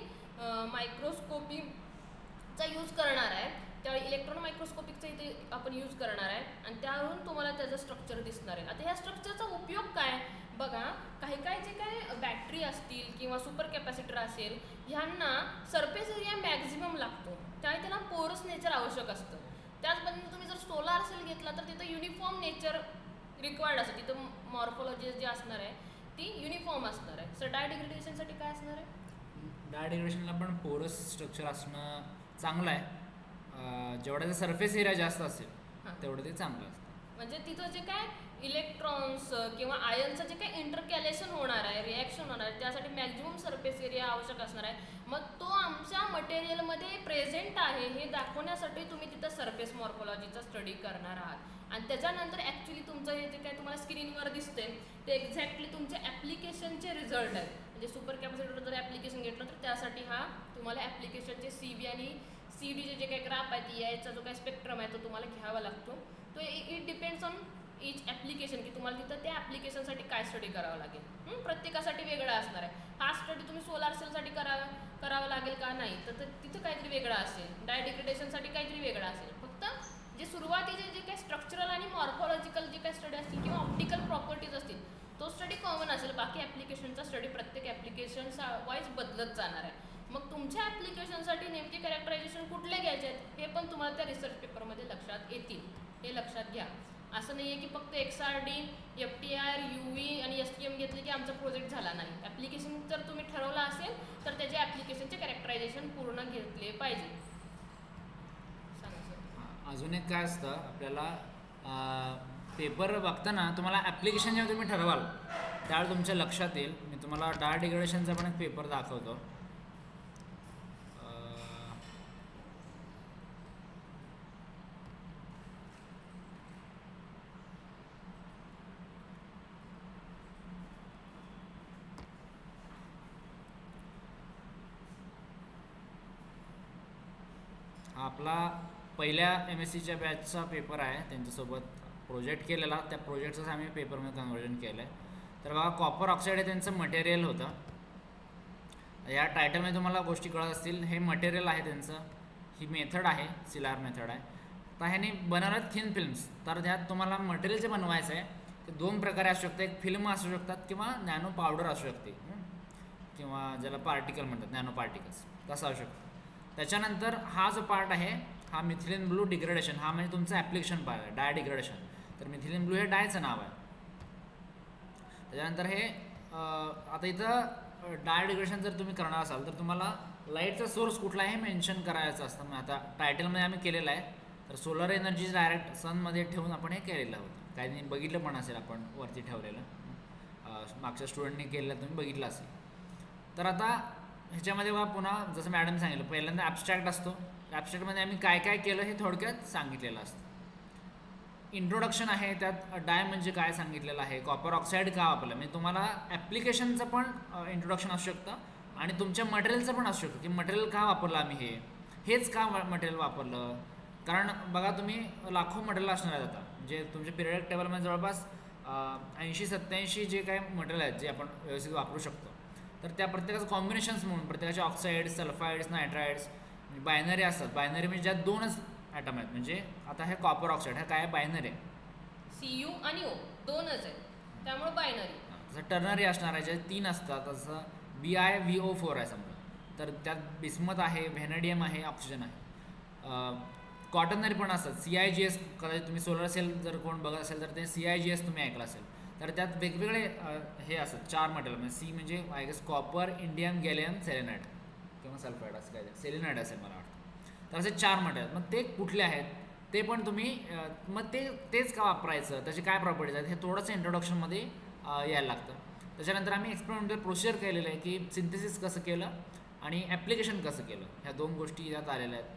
मायक्रोस्कोपीचा यूज करणार आहे त्यावेळी इलेक्ट्रॉन मायक्रोस्कोपिकचा इथे आपण यूज करणार आहे आणि त्यावरून तुम्हाला त्याचं स्ट्रक्चर दिसणार आहे. आता ह्या स्ट्रक्चरचा उपयोग काय बघा. काही जे काय बॅटरी असतील किंवा सुपर कॅपॅसिटर असेल ह्यांना सरफेस एरिया मॅक्झिमम लागतो, त्यावेळी त्यांना पोरस नेचर आवश्यक असतं. त्याच पद्धतीने तुम्ही जर सोलार सेल घेतला तर तिथं युनिफॉर्म नेचर रिक्वायर्ड असतं. तिथं मॉर्फोलॉजी जी असणार आहे ती युनिफॉर्म असणार आहे. सर डायडिग्रेडेशनसाठी काय असणार आहे. डायडिग्रेडेशनला पण पोरस स्ट्रक्चर असणं चांगलं आहे. जेवढा सरफेस एरिया जास्त असेल तेवढं ते चांगलं असतं. म्हणजे तिथं जे काय इलेक्ट्रॉन्स किंवा आयनचं जे काय इंटरकॅलेशन होणार आहे, रिॲक्शन होणार आहे, त्यासाठी मॅक्झिमम सरफेस एरिया आवश्यक असणार आहे. मग तो आमच्या मटेरियलमध्ये प्रेझेंट आहे हे दाखवण्यासाठी तुम्ही तिथं सरफेस मॉर्फोलॉजीचा स्टडी करणार आहात. आणि त्याच्यानंतर ॲक्च्युली तुमचं हे जे काय तुम्हाला स्क्रीनवर दिसते ते एक्झॅक्टली तुमच्या ॲप्लिकेशनचे रिझल्ट आहेत. म्हणजे सुपर कॅपॅसिटर जर ॲप्लिकेशन घेतलं तर त्यासाठी हा तुम्हाला ॲप्लिकेशनचे CV आणि CD जे काही ग्राफ आहेत याचा जो काही स्पेक्ट्रम आहे तो तुम्हाला घ्यावा लागतो. तो it depends on each application की तुम्हाला तिथं त्या ॲप्लिकेशनसाठी काय स्टडी करावं लागेल. प्रत्येकासाठी वेगळा असणार आहे. हा स्टडी तुम्ही सोलार सेलसाठी करावा लागेल का नाही तर तिथं काहीतरी वेगळं असेल, डायडिग्रेडेशनसाठी काहीतरी वेगळं असेल. फक्त जे सुरुवातीचे जे काही स्ट्रक्चरल आणि मॉर्फोलॉजिकल जे काही स्टडी असतील किंवा ऑप्टिकल प्रॉपर्टीज असतील तो स्टडी कॉमन असेल. बाकी ॲप्लिकेशनचा स्टडी प्रत्येक ॲप्लिकेशन वाईज बदलत जाणार आहे. मग तुमच्या ॲप्लिकेशनसाठी नेमके कॅरेक्टरायझेशन कुठले घ्यायचे आहेत हे पण तुम्हाला त्या रिसर्च पेपरमध्ये लक्षात येतील, हे लक्षात घ्या. असं नाही आहे की फक्त XRD, FTIR, UV आणि STM घेतले की आमचा प्रोजेक्ट झाला नाही. ॲप्लिकेशन जर तुम्ही ठरवलं असेल तर त्याचे ॲप्लिकेशनचे कॅरेक्टरायझेशन पूर्ण घेतले पाहिजे. अजून एक काय असतं आपल्याला पेपर बघताना तुम्हाला ॲप्लिकेशन जेव्हा तुम्ही ठरवाल त्यावेळी तुमच्या लक्षात येईल. मी तुम्हाला डायडिग्रेडेशनचा पण एक पेपर दाखवतो. आपला पहिल्या MSCच्या बॅचचा पेपर आहे, त्यांच्यासोबत प्रोजेक्ट केलेला, त्या प्रोजेक्टचंच आम्ही पेपरमध्ये कन्वर्जन केलं आहे. तर बघा कॉपर ऑक्साईड हे त्यांचं मटेरियल होतं. या टायटलमध्ये तुम्हाला गोष्टी कळत असतील. हे मटेरियल आहे त्यांचं, ही मेथड आहे, सिलार मेथड आहे. तर ह्याने बनवणार थिन फिल्म्स. तर त्यात तुम्हाला मटेरियल जे बनवायचं आहे ते दोन प्रकारे असू शकतं. एक फिल्म असू शकतात किंवा नॅनो पावडर असू शकते किंवा ज्याला पार्टिकल म्हणतात, नॅनो पार्टिकल्स, तसं असू शकतं. त्याच्यानंतर हा जो पार्ट आहे हा मिथिलीन ब्लू डिग्रेडेशन, हा म्हणजे तुमचं ॲप्लिकेशन पार्ट आहे, डाय डिग्रेडेशन. तर मिथिलीन ब्लू हे डायचं नाव आहे. त्याच्यानंतर हे आता इथं डायडिग्रेशन जर तुम्ही करणार असाल तर तुम्हाला लाईटचा सोर्स कुठला आहे हे मेन्शन करायचं असतं. मग आता टायटलमध्ये आम्ही केलेलं आहे, तर सोलर एनर्जी डायरेक्ट सनमध्ये ठेवून आपण हे केलेलं होतं. काही बघितलं पण असेल आपण वरती ठेवलेलं, मागच्या स्टुडंटने केलेलं तुम्ही बघितलं असेल. तर आता ह्याच्यामध्ये बघा पुन्हा जसं मॅडम सांगितलं, पहिल्यांदा ॲबस्ट्रॅक्ट असतो. ॲबस्ट्रॅक्टमध्ये आम्ही काय काय केलं हे थोडक्यात सांगितलेलं असतं. इंट्रोडक्शन आहे, त्यात डाय म्हणजे काय सांगितलेलं आहे, कॉपर ऑक्साईड का वापरलं, म्हणजे तुम्हाला ॲप्लिकेशनचं पण इंट्रोडक्शन असू शकतं आणि तुमच्या मटेरियलचं पण असू शकतं की मटेरियल का वापरलं आम्ही, हेच का मटेरियल वापरलं. कारण बघा तुम्ही लाखो मटेरियल असणार आहेत आता, म्हणजे तुमच्या पिरियडिक टेबलमध्ये जवळपास 80-87 जे काही मटेरियल आहेत जे आपण व्यवस्थित वापरू शकतो. तर त्या प्रत्येकाचं कॉम्बिनेशन्स म्हणून प्रत्येकाचे ऑक्साईड्स, सल्फाईड्स, नायट्राइड्स, बायनरी असतात. बायनरी म्हणजे ज्यात 2च ॲटम आहेत. म्हणजे आता हे कॉपर ऑक्साईड हा काय बायनरी आहे, CU आणि O 2च आहेत, त्यामुळे बायनरी. जसं टर्नरी असणार आहे ज्यात 3 असतात, तसं BiVO4 आहे समजा, तर त्यात बिस्मथ आहे, व्हॅनेडियम आहे, ऑक्सिजन आहे. कॉटनरी पण असतात, CIGS. कदाचित तुम्ही सोलर सेल जर कोण बघत असेल तर ते CIGS तुम्ही ऐकलं असेल. तर त्यात वेगवेगळे हे असतात 4 मटेरियल, म्हणजे C म्हणजे I guess copper, indium, gallium, selenite किंवा सल्फाईड असं काय, सेलेनाईट असेल मला वाटतं. तर असे 4 मटेरियल, मग ते कुठले आहेत ते पण तुम्ही मग तेच का वापरायचं, त्याचे काय प्रॉपर्टीज आहेत हे थोडंसं इंट्रोडक्शनमध्ये यायला लागतं. त्याच्यानंतर आम्ही एक्सपेरिमेंटल प्रोसिजर केलेलं आहे की सिंथेसिस कसं केलं आणि ॲप्लिकेशन कसं केलं, ह्या 2 गोष्टी यात आलेल्या आहेत.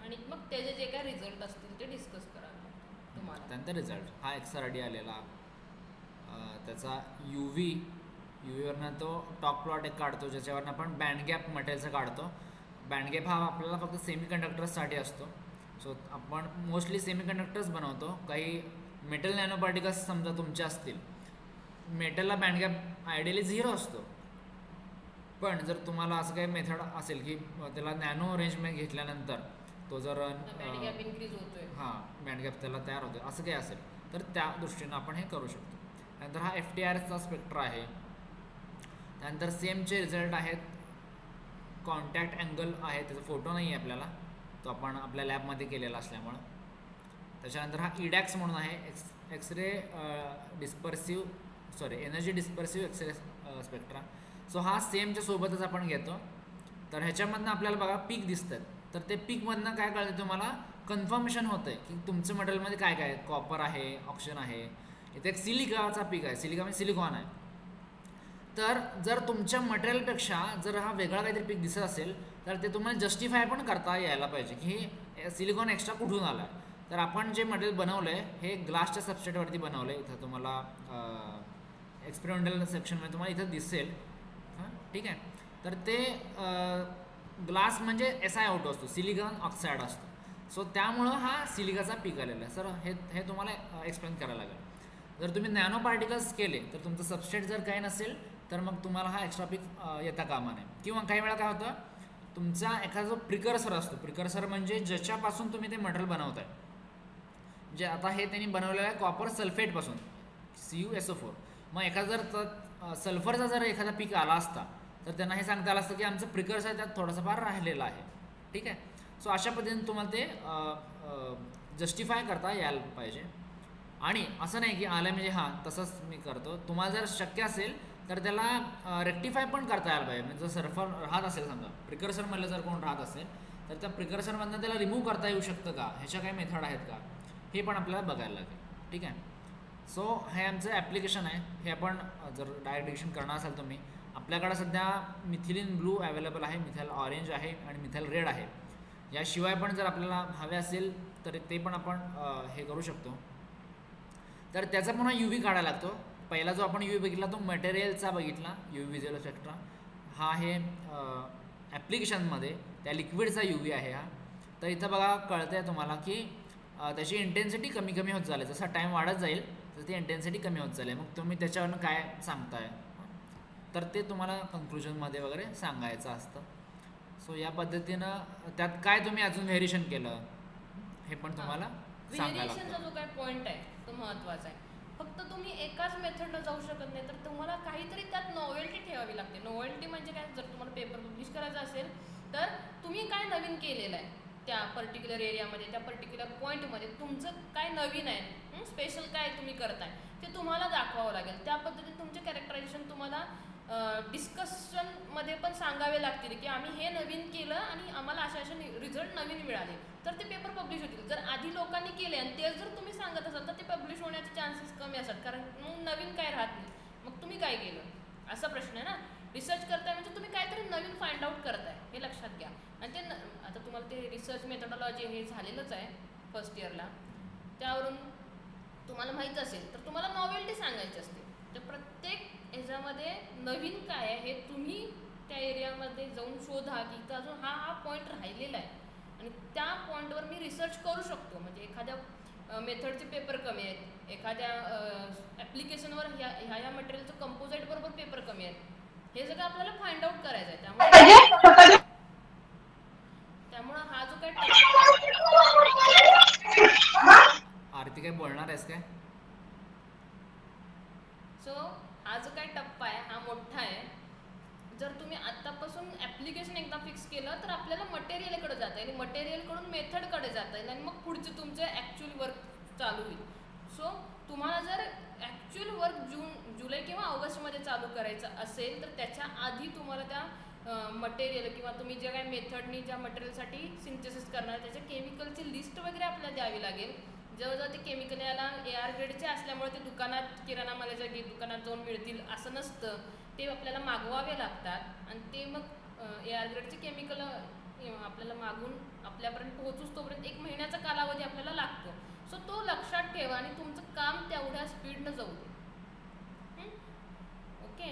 आणि मग त्याचे जे काय रिझल्ट असतील ते डिस्कस करायला तुम्हाला. त्यानंतर रिझल्ट हा XRD आलेला, त्याचा UVवरनं तो टॉप प्लॉट एक काढतो ज्याच्यावरनं आपण बँड गॅप मटेरियलचं काढतो. बँड गॅप हा आपल्याला फक्त सेमीकंडक्टर्ससाठी असतो. सो आपण मोस्टली सेमीकंडक्टर्स बनवतो. काही मेटल नॅनो पार्टिकल्स समजा तुमचे असतील, मेटलला बँड गॅप आयडियली 0 असतो. पण जर तुम्हाला असं काही मेथड असेल की त्याला नॅनो रेंजमध्ये घेतल्यानंतर तो जर बँड गॅप इन्क्रीज होतोय, हां बँड गॅप त्याला तयार होतो असं काही असेल तर त्या दृष्टीनं आपण हे करू शकतो. त्यानंतर हा FTIRचा स्पेक्ट्रा आहे. त्यानंतर सेमचे रिझल्ट आहेत. कॉन्टॅक्ट अँगल आहे, त्याचा फोटो नाही आहे आपल्याला, तो आपण आपल्या लॅबमध्ये केलेला असल्यामुळं. त्याच्यानंतर हा EDAX म्हणून आहे, एनर्जी डिस्पर्सिव्ह एक्सरे स्पेक्ट्रा. सो हा सेमच्या सोबतच आपण घेतो. तर ह्याच्यामधनं आपल्याला बघा पीक दिसतात, तर ते पीकमधनं काय कळतं तुम्हाला, कन्फर्मेशन होतं आहे की तुमचं मटेरियलमध्ये काय काय आहे, कॉपर आहे, ऑक्सिजन आहे. इथे एक सिलिकाचा पीक आहे, सिलिका म्हणजे सिलिकॉन आहे. तर जर तुमच्या मटेरियलपेक्षा जर हा वेगळा काहीतरी पीक दिसत असेल तर ते तुम्हाला जस्टिफाय पण करता यायला पाहिजे की हे सिलिकॉन एक्स्ट्रा कुठून आला आहे. तर आपण जे मटेरियल बनवलं आहे हे ग्लासच्या सबस्ट्रेटवरती बनवलं आहे. इथं तुम्हाला एक्सपेरिमेंटल सेक्शनमध्ये तुम्हाला इथं दिसेल, हां ठीक आहे. तर ते ग्लास म्हणजे SiO2 असतो, सिलिकॉन ऑक्साईड असतो. सो त्यामुळं हा सिलिकाचा पीक आलेला आहे. सर हे तुम्हाला एक्सप्लेन करायला लागेल. जर तुम्ही नॅनो पार्टिकल्स केले तर तुमचं सबस्ट्रेट जर काही नसेल तर मग तुम्हाला हा एक्स्ट्रा पीक येता कामा नये. किंवा काही वेळा काय होतं, तुमचा एखादा जो प्रिकर्सर असतो, प्रिकर्सर म्हणजे ज्याच्यापासून तुम्ही ते मटेरियल बनवताय, म्हणजे आता हे त्यांनी बनवलेलं आहे कॉपर सल्फेटपासून, CuSO4. मग एखादा जर सल्फरचा जर एखादा पीक आला असता तर त्यांना हे सांगता आलं असतं की आमचं प्रिकर्सर त्यात थोडंसं फार राहिलेलं आहे, ठीक आहे. सो अशा पद्धतीने तुम्हाला ते जस्टिफाय करता यायला पाहिजे. आणि असं नाही की आलं म्हणजे हां तसंच मी करतो. तुम्हाला जर शक्य असेल तर त्याला रेक्टिफाय पण करता यायला पाहिजे. म्हणजे जर सल्फर राहत असेल समजा, प्रिकर्सरमधलं जर कोण राहत असेल तर त्या प्रिकर्सरमधनं त्याला रिमूव्ह करता येऊ शकतं का, ह्याच्या काही मेथड आहेत का, हे पण आपल्याला बघायला लागेल, ठीक आहे. सो हे आमचं ॲप्लिकेशन आहे. हे आपण जर डायरेक्शन करणार असाल तुम्ही, आपल्याकडं सध्या मिथिलीन ब्लू अवेलेबल आहे, मिथाइल ऑरेंज आहे आणि मिथाइल रेड आहे. याशिवाय पण जर आपल्याला हवे असेल तर ते पण आपण हे करू शकतो. तर त्याचा पुन्हा UV काढायला लागतो. पहिला जो आपण UV बघितला तो मटेरियलचा बघितला, UV व्हिज्युअल स्पेक्ट्रा. हा आहे ॲप्लिकेशनमध्ये त्या लिक्विडचा UV आहे हा. तर इथं बघा कळतं आहे तुम्हाला की त्याची इंटेन्सिटी कमी कमी होत चालेल. जसा टाईम वाढत जाईल तर ती इंटेन्सिटी कमी होत चालेल. मग तुम्ही त्याच्यावरनं काय सांगताय तर ते तुम्हाला कन्क्लुजनमध्ये वगैरे सांगायचं असतं. सो या पद्धतीनं त्यात काय तुम्ही अजून व्हेरिएशन केलं हे पण तुम्हाला सांगायला व्हेरिएशनचा जो काय पॉईंट आहे तो महत्त्वाचा आहे. फक्त तुम्ही एकाच मेथडनं जाऊ शकत नाही, तर तुम्हाला काहीतरी त्यात नॉवेल्टी ठेवावी लागते. नॉवेल्टी म्हणजे काय, जर तुम्हाला पेपर पब्लिश करायचा असेल तर तुम्ही काय नवीन केलेलं आहे त्या पर्टिक्युलर एरियामध्ये, त्या पर्टिक्युलर पॉईंटमध्ये तुमचं काय नवीन आहे, स्पेशल काय तुम्ही करताय ते तुम्हाला दाखवावं लागेल. त्या पद्धतीने तुमचे कॅरेक्टरायझेशन तुम्हाला डिस्कशनमध्ये पण सांगावे लागतील की आम्ही हे नवीन केलं आणि आम्हाला असे असे रिझल्ट नवीन मिळाले, तर ते पेपर पब्लिश होतील. जर आधी लोकांनी केले आणि ते जर तुम्ही सांगत असाल तर ते पब्लिश होण्याचे चान्सेस कमी असतात, कारण मग नवीन काय राहत नाही. मग तुम्ही काय केलं असा प्रश्न आहे ना. रिसर्च करताय म्हणजे तुम्ही काहीतरी नवीन फाइंड आउट करताय, हे लक्षात घ्या. आणि ते आता तुम्हाला ते रिसर्च मेथडॉलॉजी हे झालेलंच आहे फर्स्ट इयरला, त्यावरून तुम्हाला माहीत असेल तर तुम्हाला नॉवेल्टी सांगायची असते. तर प्रत्येक ह्याच्यामध्ये नवीन काय आहे हे तुम्ही त्या एरियामध्ये जाऊन शोधा की इथं अजून हा पॉईंट राहिलेला आहे आणि त्या पॉईंटवर मी रिसर्च करू शकतो. म्हणजे एखाद्या मेथडचे पेपर कमी आहेत, एखाद्या ॲप्लिकेशनवर ह्या मटेरियलचं कंपोजिट बरोबर पेपर कमी आहेत, हे सगळं आपल्याला फाइंड आउट करायचं आहे. त्यामुळं हा जो काय आरती काय बोलणार आहेस काय? सो हा जो काय टप्पा आहे हा मोठा आहे. जर तुम्ही आत्तापासून ॲप्लिकेशन एकदा फिक्स केलं तर आपल्याला मटेरियलकडे जाता येईल, मटेरियलकडून मेथडकडे जाता येईल आणि मग पुढचे तुमचे ॲक्च्युअल वर्क चालू होईल. सो तुम्हाला जर ॲक्च्युअल वर्क जुलै किंवा ऑगस्टमध्ये चालू करायचं असेल तर त्याच्या आधी तुम्हाला त्या मटेरियल किंवा तुम्ही जे काही मेथडनी ज्या मटेरियलसाठी सिंथेसिस करणार त्याच्या केमिकलची लिस्ट वगैरे आपल्याला द्यावी लागेल. जवळजवळ ते केमिकल याला AR ग्रेडचे असल्यामुळे ते दुकानात किराणा मालाच्या दुकानात जाऊन मिळतील असं नसतं, ते आपल्याला मागवावे लागतात आणि ते मग AR ग्रेडचे केमिकल आपल्याला मागून आपल्यापर्यंत पोहोचूच तोपर्यंत 1 महिन्याचा कालावधी आपल्याला लागतो. सो तो लक्षात ठेवा आणि तुमचं काम तेवढ्या स्पीडनं जाऊ दे. ओके.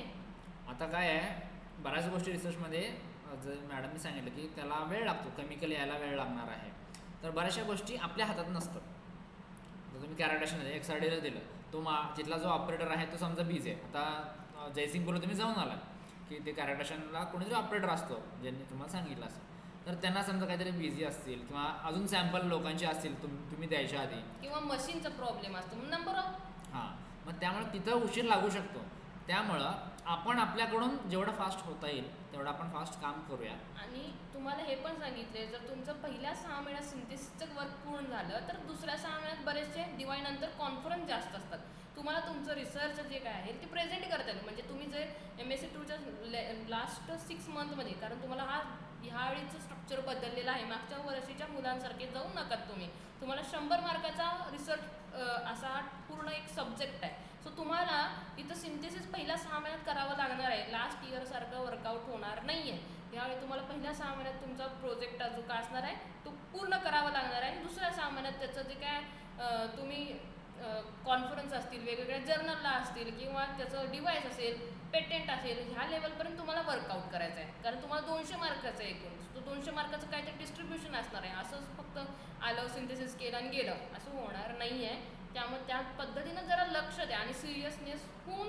आता काय आहे, बऱ्याच गोष्टी रिसर्चमध्ये जर मॅडमने सांगितलं की त्याला वेळ लागतो, केमिकल यायला वेळ लागणार आहे, तर बऱ्याचशा गोष्टी आपल्या हातात नसतात. जर तुम्ही कॅरेक्टरायझेशन XRDला दिलं, तो तिथला जो ऑपरेटर आहे तो समजा बिझी आहे. आता जयसिंगपूरला तुम्ही जाऊन आला की ते कॅरेक्टरायझेशनला कोणीतरी ऑपरेटर असतो ज्यांनी तुम्हाला सांगितलं असं, तर त्यांना समजा काहीतरी बिझी असतील किंवा अजून सॅम्पल लोकांचे असतील तुम्ही द्यायच्या आधी, किंवा मशीनचा प्रॉब्लेम असतो नंबर ऑफ, हां, मग त्यामुळे तिथं उशीर लागू शकतो. त्यामुळं आपण आपल्याकडून जेवढं फास्ट होता येईल तेवढं आपण फास्ट काम करूया. आणि तुम्हाला हे पण सांगितले जर तुमचं पहिल्या 6 महिन्यात सिंथेसिसचं वर्क पूर्ण झालं तर दुसऱ्या 6 महिन्यात बरेचसे दिवाळीनंतर कॉन्फरन्स जास्त असतात. तुम्हाला तुमचं रिसर्च जे काय आहे ते प्रेझेंट करता येईल. म्हणजे तुम्ही जे MSc2च्या लास्ट 6 मंथमध्ये, कारण तुम्हाला ह्यावेळीचं स्ट्रक्चर बदललेलं आहे, मागच्या वर्षीच्या मुलांसारखे जाऊ नका तुम्हाला 100 मार्काचा रिसर्च असा पूर्ण एक सब्जेक्ट आहे. सो तुम्हाला इथं सिंथेसिस पहिल्या 6 महिन्यात करावं लागणार आहे. लास्ट इयरसारखं वर्कआउट होणार नाही आहे. यावेळी तुम्हाला पहिल्या 6 महिन्यात तुमचा प्रोजेक्ट जो काय असणार आहे तो पूर्ण करावा लागणार आहे. दुसऱ्या 6 महिन्यात त्याचं जे काय तुम्ही कॉन्फरन्स असतील, वेगवेगळ्या जर्नलला असतील किंवा त्याचं डिव्हाइस असेल, पेटेंट असेल, ह्या लेवलपर्यंत तुम्हाला वर्कआउट करायचं आहे. कारण तुम्हाला 200 मार्काचं आहे एकूण, तो 200 मार्काचं काहीतरी डिस्ट्रीब्युशन असणार आहे. असंच फक्त आलं सिंथेसिस केलं आणि गेलं असं होणार नाही आहे. त्यामुळे त्या पद्धतीनं जरा लक्ष द्या आणि सिरियसनेस होऊन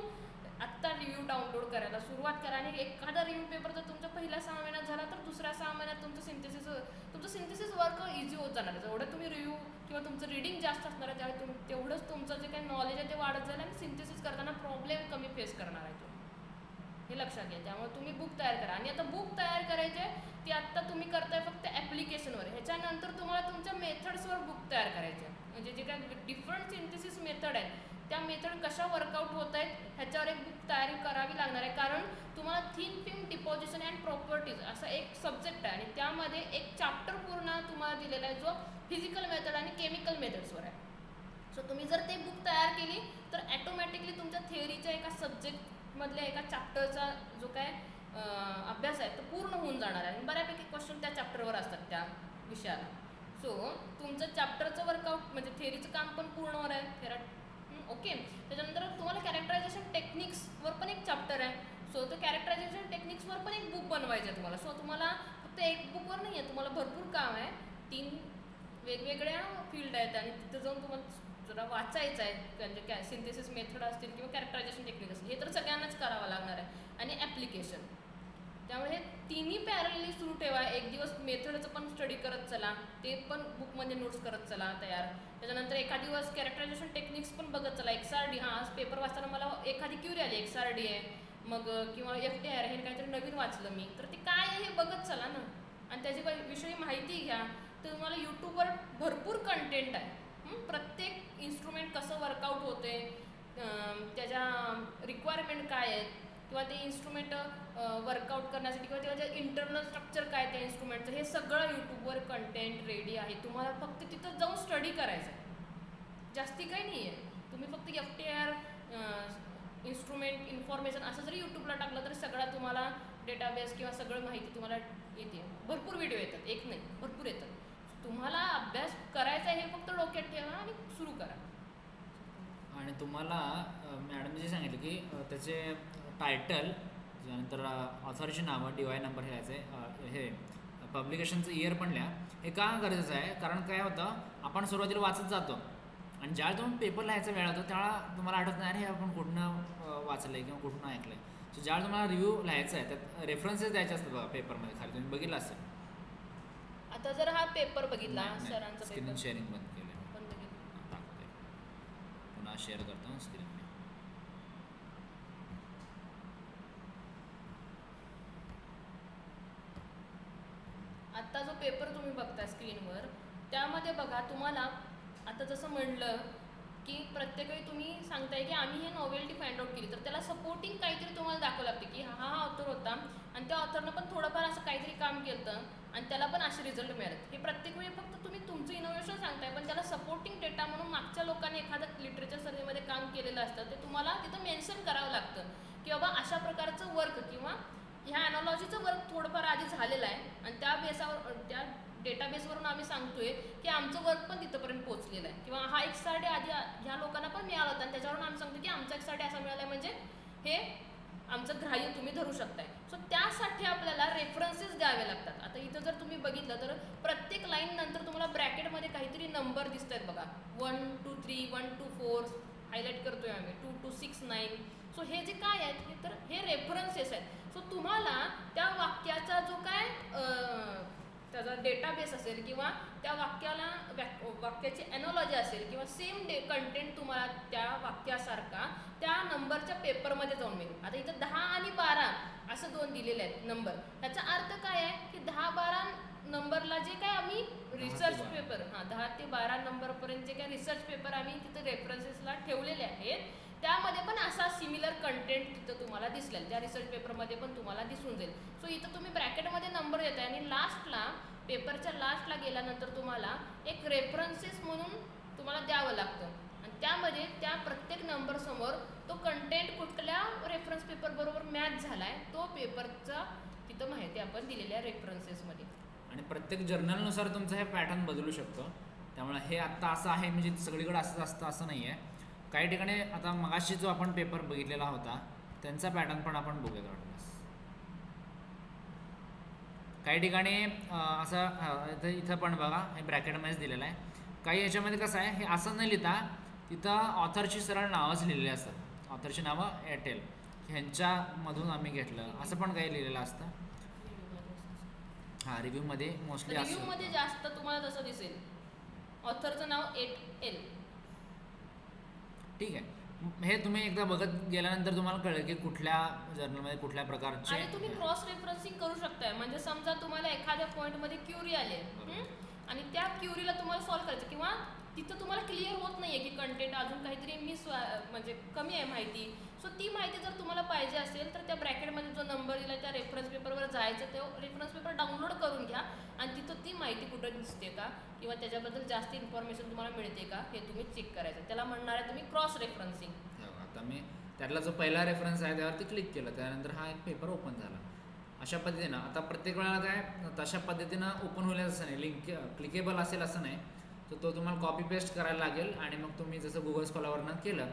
आत्ता रिव्ह्यू डाउनलोड करायला सुरुवात करा. आणि एखादा रिव्ह्यू पेपर जर तुमच्या पहिल्या 6 महिन्यात झाला तर दुसऱ्या 6 महिन्यात तुमचं सिंथेसिस वर्क इझी होत जाणार आहे. जेवढं तुम्ही रिव्ह्यू किंवा तुमचं रिडिंग जास्त असणार आहे त्यावेळी तेवढंच तुमचं जे काही नॉलेज आहे ते वाढत जाईल आणि सिंथेसिस करताना प्रॉब्लेम कमी फेस करणार आहे हे लक्षात घ्या. त्यामुळे तुम्ही बुक तयार करा. आणि आता बुक तयार करायचे ती आत्ता तुम्ही करताय फक्त ॲप्लिकेशनवर, ह्याच्यानंतर तुम्हाला तुमच्या मेथड्सवर बुक तयार करायचे. म्हणजे जे काही डिफरंट सिंथेसिस मेथड आहे त्या मेथड कशा वर्कआउट होत आहेत ह्याच्यावर एक बुक तयारी करावी लागणार आहे. कारण तुम्हाला thin film deposition and properties असा एक सब्जेक्ट आहे आणि त्यामध्ये एक चॅप्टर पूर्ण तुम्हाला दिलेला आहे जो फिजिकल मेथड आणि केमिकल मेथड्सवर आहे. सो तुम्ही जर ते बुक तयार केली तर ॲटोमॅटिकली तुमच्या थिअरीच्या एका सब्जेक्टमधल्या एका चॅप्टरचा जो काय अभ्यास आहे तो पूर्ण होऊन जाणार आहे. आणि बऱ्यापैकी क्वेश्चन त्या चॅप्टरवर असतात त्या विषयाला. सो तुमचं चॅप्टरचं वर्कआउट म्हणजे थिअरीचं काम पण पूर्ण होणार आहे. ओके. त्याच्यानंतर तुम्हाला कॅरेक्टरायझेशन टेक्निक्सवर पण एक चॅप्टर आहे. सो तर कॅरेक्टरायझेशन टेक्निक्सवर पण एक बुक बनवायचं आहे तुम्हाला. सो तुम्हाला फक्त एक बुकवर नाही आहे, तुम्हाला भरपूर काम आहे. 3 वेगवेगळ्या फील्ड आहेत आणि तिथं जाऊन तुम्हाला जरा वाचायचं आहे. म्हणजे सिंथेसिस मेथड असतील किंवा कॅरेक्टरायझेशन टेक्निक असतील हे तर सगळ्यांनाच करावं लागणार आहे. आणि ॲप्लिकेशन, त्यामुळे हे तिन्ही पॅरलली सुरू ठेवा. एक दिवस मेथडचं पण स्टडी करत चला, ते पण बुकमध्ये नोट्स करत चला तयार. त्याच्यानंतर एखाद दिवस कॅरेक्टरायझेशन टेक्निक्स पण बघत चला. XRD, आज पेपर वाचताना मला एखादी क्युरी आली XRD आहे मग किंवा FTR हे काहीतरी नवीन वाचलं मी, तर ते काय आहे हे बघत चला ना आणि त्याची विषयी माहिती घ्या. तर तुम्हाला यूट्यूबवर भरपूर कंटेंट आहे. प्रत्येक इन्स्ट्रुमेंट कसं वर्कआउट होते, त्याच्या रिक्वायरमेंट काय आहेत किंवा ते इन्स्ट्रुमेंट वर्कआउट करण्यासाठी किंवा त्याचं इंटरनल स्ट्रक्चर काय त्या इन्स्ट्रुमेंटचं, हे सगळं यूट्यूबवर कंटेंट रेडी आहे. तुम्हाला फक्त तिथं जाऊन स्टडी करायचं आहे, जास्ती काही नाही आहे. तुम्ही फक्त FTIR इन्स्ट्रुमेंट इन्फॉर्मेशन असं जरी यूट्यूबला टाकलं तरी सगळा तुम्हाला डेटाबेस किंवा सगळं माहिती तुम्हाला येते. भरपूर व्हिडिओ येतात, एक नाही भरपूर येतात. तुम्हाला अभ्यास करायचा आहे हे फक्त डोक्यात ठेवा आणि सुरू करा. आणि तुम्हाला मॅडम जे सांगितलं की त्याचे टायटल, त्यानंतर ऑथरची नावं, DOI नंबर लिहायचं, हे पब्लिकेशनचं इयर पण लिहा. हे का गरजेचं आहे, कारण काय होतं आपण सुरुवातीला वाचत जातो आणि ज्यावेळेला तुम्ही पेपर लिहायचा वेळ होतो त्यावेळेला तुम्हाला आठवत नाही हे आपण कुठनं वाचलं आहे किंवा कुठनं ऐकलं आहे. सो ज्यावेळेला तुम्हाला रिव्ह्यू लिहायचा आहे त्यात रेफरन्सेस द्यायचे असतात बघा पेपरमध्ये खाली, तुम्ही बघितलं असेल. आता जर हा पेपर बघितला सरांचा स्क्रीन पेपर शेअरिंग बंद केलं, बंद केलं. दाखवते पुन्हा शेअर करतो स्क्रीन. आत्ता जो पेपर तुम्ही बघता स्क्रीनवर त्यामध्ये बघा तुम्हाला आता जसं म्हणलं की प्रत्येक वेळी तुम्ही सांगताय की आम्ही हे नॉवेल्टी फाइंड आउट केली, तर त्याला सपोर्टिंग काहीतरी तुम्हाला दाखवं लागते की हा ऑथर होता आणि त्या ऑथरनं पण थोडंफार असं काहीतरी काम केलं आणि त्याला पण असे रिझल्ट मिळाले. हे प्रत्येक वेळी फक्त तुम्ही तुमचं इनोव्हेशन सांगताय पण त्याला सपोर्टिंग डेटा म्हणून मागच्या लोकांनी एखादं लिटरेचर सर्वेमध्ये काम केलेलं असतं ते तुम्हाला तिथं मेन्शन करावं लागतं की बाबा अशा प्रकारचं वर्क किंवा ह्या ॲनॉलॉजीचं वर्क थोडंफार आधी झालेलं आहे आणि त्या बेसावर त्या डेटाबेसवरून आम्ही सांगतोय की आमचं वर्क पण तिथंपर्यंत पोहोचलेलं आहे किंवा हा एक्सआरडी आधी ह्या लोकांना पण मिळाला होता आणि त्याच्यावरून आम्ही सांगतो की आमचा एक्सआरडी असा मिळाला आहे म्हणजे हे आमचं ग्राह्य तुम्ही धरू शकताय. सो त्यासाठी आपल्याला रेफरन्सेस द्यावे लागतात. आता इथं जर तुम्ही बघितलं तर प्रत्येक लाईन नंतर तुम्हाला ब्रॅकेटमध्ये काहीतरी नंबर दिसत आहेत बघा, 1 2 3 1 2 4 हायलाईट करतोय आम्ही, 2 2 6 9. सो हे जे काय आहेत हे तर हे रेफरन्सेस आहेत. सो तुम्हाला त्या वाक्याचा जो काय त्याचा डेटाबेस असेल किंवा त्या वाक्याची ॲनॉलॉजी असेल किंवा सेम कंटेंट तुम्हाला त्या वाक्यासारखा त्या नंबरच्या पेपरमध्ये जाऊन मिळेल. आता इथं 10 आणि 12 असं दोन दिलेले आहेत नंबर. त्याचा अर्थ काय आहे की 10-12 नंबरला जे काय आम्ही रिसर्च पेपर 10 ते 12 नंबरपर्यंत जे काय रिसर्च पेपर आम्ही तिथं रेफरन्सेसला ठेवलेले आहेत त्यामध्ये पण असा सिमिलर कंटेंट तिथं तुम्हाला दिसलेल त्या रिसर्च पेपरमध्ये पण तुम्हाला दिसून जाईल. सो इथं तुम्ही ब्रॅकेटमध्ये नंबर देताय आणि लास्टला पेपरच्या लास्टला गेल्यानंतर तुम्हाला एक रेफरन्सेस म्हणून तुम्हाला द्यावं लागतं आणि त्यामध्ये त्या प्रत्येक नंबरसमोर तो कंटेंट कुठल्या रेफरन्स पेपरबरोबर मॅच झाला आहे तो पेपरचा तिथं माहिती आपण दिलेल्या रेफरन्सेसमध्ये. आणि प्रत्येक जर्नलनुसार तुमचं हे पॅटर्न बदलू शकतो. त्यामुळे हे आत्ता असं आहे म्हणजे सगळीकडे असंच असतं असं नाही आहे. काही ठिकाणी आता मगाशी जो आपण पेपर बघितलेला होता त्यांचा पॅटर्न पण आपण बघूया वाटल्यास. काही ठिकाणी असं इथं पण बघा हे ब्रॅकेटमध्येच दिलेलं आहे. काही ह्याच्यामध्ये कसं आहे हे असं नाही लिहिता तिथं ऑथरची सरळ नावंच लिहिलेली असतात. ऑथरची नावं एअरटेल ह्यांच्यामधून आम्ही घेतलं असं पण काही लिहिलेलं असतं. हां रिव्ह्यूमध्ये मोस्टली असं रिव्ह्यूमध्ये जास्त तुम्हाला तसं दिसेल ऑथरचं नाव 8L. ठीक आहे. हे तुम्ही एकदा बघत गेल्यानंतर तुम्हाला कळेल की कुठल्या जर्नलमध्ये कुठल्या प्रकारचे. आणि तुम्ही क्रॉस रेफरन्सिंग करू शकताय. म्हणजे समजा तुम्हाला एखाद्या पॉईंटमध्ये क्युरी आले आणि त्या क्युरीला तुम्हाला सॉल्व्ह करायचं किंवा तिथं तुम्हाला क्लिअर होत नाही आहे की कंटेंट अजून काहीतरी म्हणजे कमी आहे माहिती. सो ती माहिती जर तुम्हाला पाहिजे असेल तर त्या ब्रॅकेटमध्ये जो नंबर दिला त्या रेफरन्स पेपरवर जायचं तो रेफरन्स पेपर डाउनलोड करून घ्या आणि तिथं ती माहिती कुठं दिसते का किंवा त्याच्याबद्दल जास्त इन्फॉर्मेशन तुम्हाला मिळते का हे तुम्ही चेक करायचं. त्याला म्हणणार आहे तुम्ही क्रॉस रेफरन्सिंग. आता मी त्यातला जो पहिला रेफरन्स आहे त्यावरती क्लिक केलं त्यानंतर हा एक पेपर ओपन झाला. अशा पद्धतीनं आता प्रत्येक वेळेला काय तशा पद्धतीनं ओपन होईल असं नाही, लिंक क्लिकेबल असेल असं नाही. तर तो तुम्हाला कॉपी पेस्ट करायला लागेल आणि मग तुम्ही जसं गुगल स्कॉलरवरनं केलं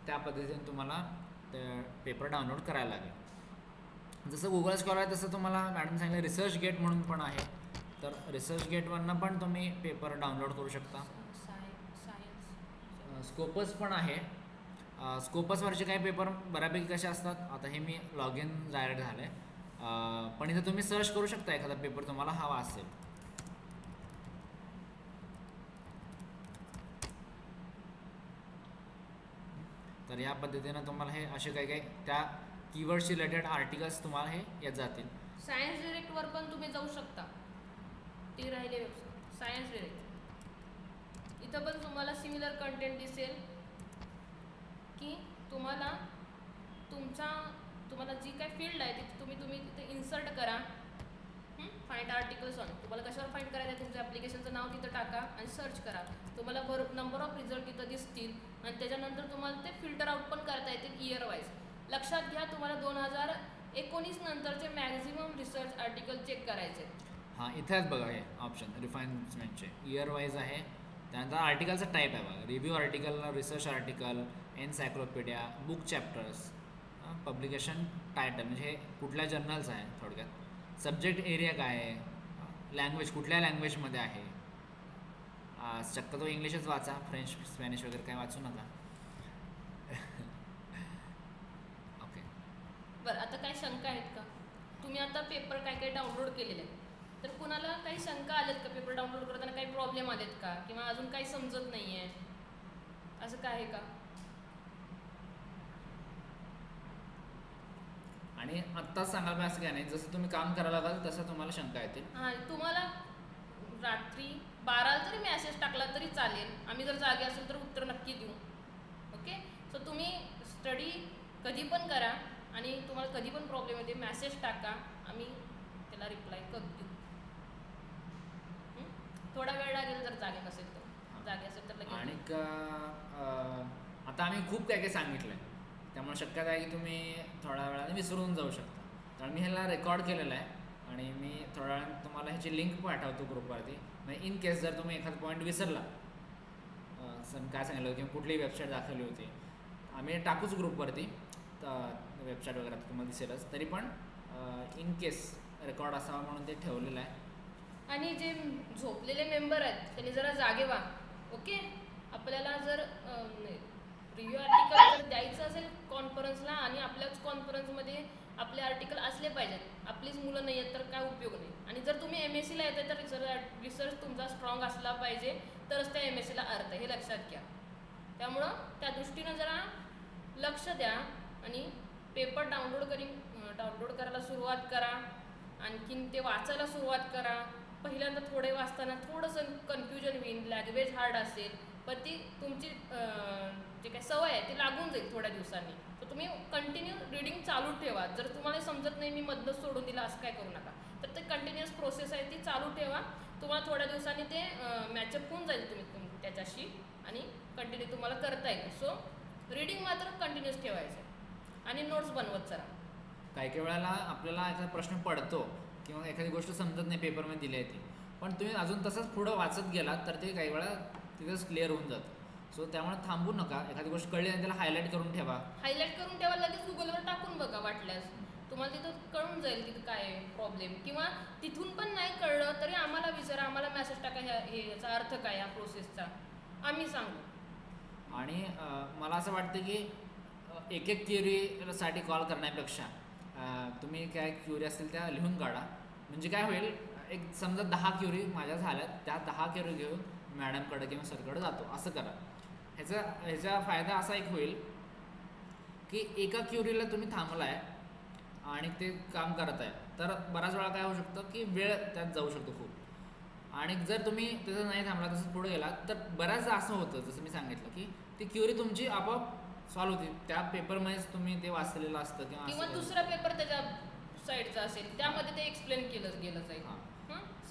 त्या पद्धतीने तुम्हाला ते पेपर डाउनलोड करायला लागेल. जसं गुगल स्कॉलर आहे तसं तुम्हाला मॅडम सांगितलं रिसर्च गेट म्हणून पण आहे. तर रिसर्च गेटवरनं पण तुम्ही पेपर डाउनलोड करू शकता. स्कोपस पण आहे. स्कोपसवरचे काही पेपर बऱ्यापैकी कसे असतात आता हे मी लॉग इन डायरेक्ट झालं आहे पण इथं तुम्ही सर्च करू शकता एखादा पेपर तुम्हाला हवा असेल. तर या पद्धतीनं तुम्हाला हे असे काही काही त्या कीवर्डशी रिलेटेड आर्टिकल्स तुम्हाला हे येत जातील. सायन्स डिरेक्टवर पण तुम्ही जाऊ शकता. ती राहिले वेबसाईट सायन्स डिरेक्ट. इथं पण तुम्हाला सिमिलर कंटेंट दिसेल की तुम्हाला जी काय फील्ड आहे ती तुम्ही तिथे इन्सर्ट करा. फाइंड आर्टिकल्स ऑन, तुम्हाला कशावर फाइंड करायचं आहे तुमच्या ॲप्लिकेशनचं नाव तिथं टाका आणि सर्च करा. तुम्हाला नंबर ऑफ रिझल्ट तिथं दिसतील आणि त्याच्यानंतर तुम्हाला ते फिल्टर आउट पण करता येतील इयर वाईज. लक्षात घ्या तुम्हाला 2019 नंतरचे मॅक्झिमम रिसर्च आर्टिकल चेक करायचे. हां इथेच बघा हे ऑप्शन रिफाईनमेंटचे इयर वाईज आहे. त्यानंतर आर्टिकलचा टाईप आहे बघा, review article, research article, encyclopedia, book chapters, publication title म्हणजे हे कुठल्या जर्नल्स आहे थोडक्यात, सब्जेक्ट एरिया काय आहे, लँग्वेज कुठल्या लँग्वेजमध्ये आहे. शक्यतो इंग्लिशच वाचा, फ्रेंच स्पॅनिश वगैरे काय वाचू नका. ओके बरं, आता काही शंका आहेत का? तुम्ही आता पेपर काय डाउनलोड केलेले आहेत, तर कुणाला काही शंका आल्यात का? पेपर डाउनलोड करताना काही प्रॉब्लेम आलेत का, किंवा अजून काही समजत नाही आहे असं काय आहे का? आणि आत्ताच सांगायला असं काय नाही, जसं तुम्ही काम करायला लागाल तसं तुम्हाला शंका येतील. हां, तुम्हाला रात्री 12ला जरी मेसेज टाकला तरी चालेल, आम्ही जर जागे असेल तर उत्तर नक्की देऊ. ओके, सो तुम्ही स्टडी कधी पण करा आणि तुम्हाला कधी पण प्रॉब्लेम येते मेसेज टाका, आम्ही त्याला रिप्लाय देऊ. थोडा वेळ लागेल जर जागे नसेल तर, जागे असेल तर लगेच. आणि आता आम्ही खूप काय सांगितलं आहे, त्यामुळे शक्यता आहे की तुम्ही थोड्या वेळाने विसरून जाऊ शकता. कारण मी ह्याला रेकॉर्ड केलेलं आहे आणि मी थोड्या वेळाने तुम्हाला ह्याची लिंक पाठवतो ग्रुपवरती. म्हणजे इन केस जर तुम्ही एखादा पॉईंट विसरला, काय सांगितलं किंवा कुठलीही वेबसाईट दाखवली होती, आम्ही टाकूच ग्रुपवरती वेबसाईट वगैरे तुम्हाला दिसेलच, तरी पण इन केस रेकॉर्ड असावा म्हणून ते ठेवलेलं आहे. आणि जे झोपलेले मेंबर आहेत त्यांनी जरा जागे व्हा. ओके, आपल्याला जर रिव्ह्यू आर्टिकल जर द्यायचं असेल कॉन्फरन्सला आणि आपल्याच कॉन्फरन्समध्ये आपले आर्टिकल असले पाहिजेत, आपलीच मुलं नाही आहेत तर काय उपयोग नाही. आणि जर तुम्ही MSc ला येते तर रिसर्च तुमचा स्ट्रॉंग असला पाहिजे तरच त्या MSc ला अर्थ आहे, हे लक्षात घ्या. त्यामुळं त्या दृष्टीनं जरा लक्ष द्या आणि पेपर डाउनलोड करायला सुरुवात करा. आणखीन ते वाचायला सुरुवात करा. पहिल्यांदा थोडे वाचताना थोडंसं कन्फ्युजन होईल, लँग्वेज हार्ड असेल, पण ती तुमची जे काही सवय आहे ती लागून जाईल थोड्या दिवसांनी. तर तुम्ही कंटिन्यू रीडिंग चालू ठेवा. जर तुम्हाला समजत नाही मी मधलंच सोडून दिलं असं काय करू नका, तर ते कंटिन्युअस प्रोसेस आहे ती चालू ठेवा. तुम्हाला थोड्या दिवसांनी ते मॅचअप होऊन जाईल तुम्ही त्याच्याशी आणि कंटिन्यू तुम्हाला करता येईल. सो रीडिंग मात्र कंटिन्युअस ठेवायचं आणि नोट्स बनवत चला. काही वेळेला आपल्याला एखादा प्रश्न पडतो किंवा एखादी गोष्ट समजत नाही पेपरमध्ये दिली आहे ती, पण तुम्ही अजून तसंच पुढं वाचत गेलात तर ते काही वेळा तिथंच क्लिअर होऊन जातं. सो त्यामुळे थांबू नका. एखादी गोष्ट कळली आणि त्याला हायलाईट करून ठेवा. लगेच गुगलवर टाकून बघा, वाटल्यास तुम्हाला तिथं कळून जाईल तिथं काय प्रॉब्लेम. किंवा तिथून पण नाही कळलं तरी आम्हाला विचारा, आम्हाला मेसेज टाका याचा अर्थ काय या प्रोसेसचा, आम्ही सांगू. आणि मला असं वाटतं की एक क्युरीसाठी कॉल करण्यापेक्षा तुम्ही काय क्युरी असतील त्या लिहून काढा. म्हणजे काय होईल, एक समजा 10 क्युरी माझ्या झाल्यात, त्या 10 क्युरी घेऊन मॅडमकडे किंवा सरकडे जातो, असं करा. ह्याचा फायदा असा एक होईल की एका क्युरीला तुम्ही थांबला आहे आणि ते काम करत आहे, तर बराच वेळा काय होऊ शकतं की वेळ त्यात जाऊ शकतो खूप. आणि जर तुम्ही त्याचं नाही थांबला, तसं पुढे गेला तर बऱ्याचदा असं होतं, जसं मी सांगितलं की ती क्युरी तुमची आपोआप सॉल्व्ह होती. त्या पेपरमध्येच तुम्ही ते वाचलेलं असतं किंवा दुसरा पेपर त्याच्या साईडचा असेल त्यामध्ये ते एक्सप्लेन केलं गेलं जाईल.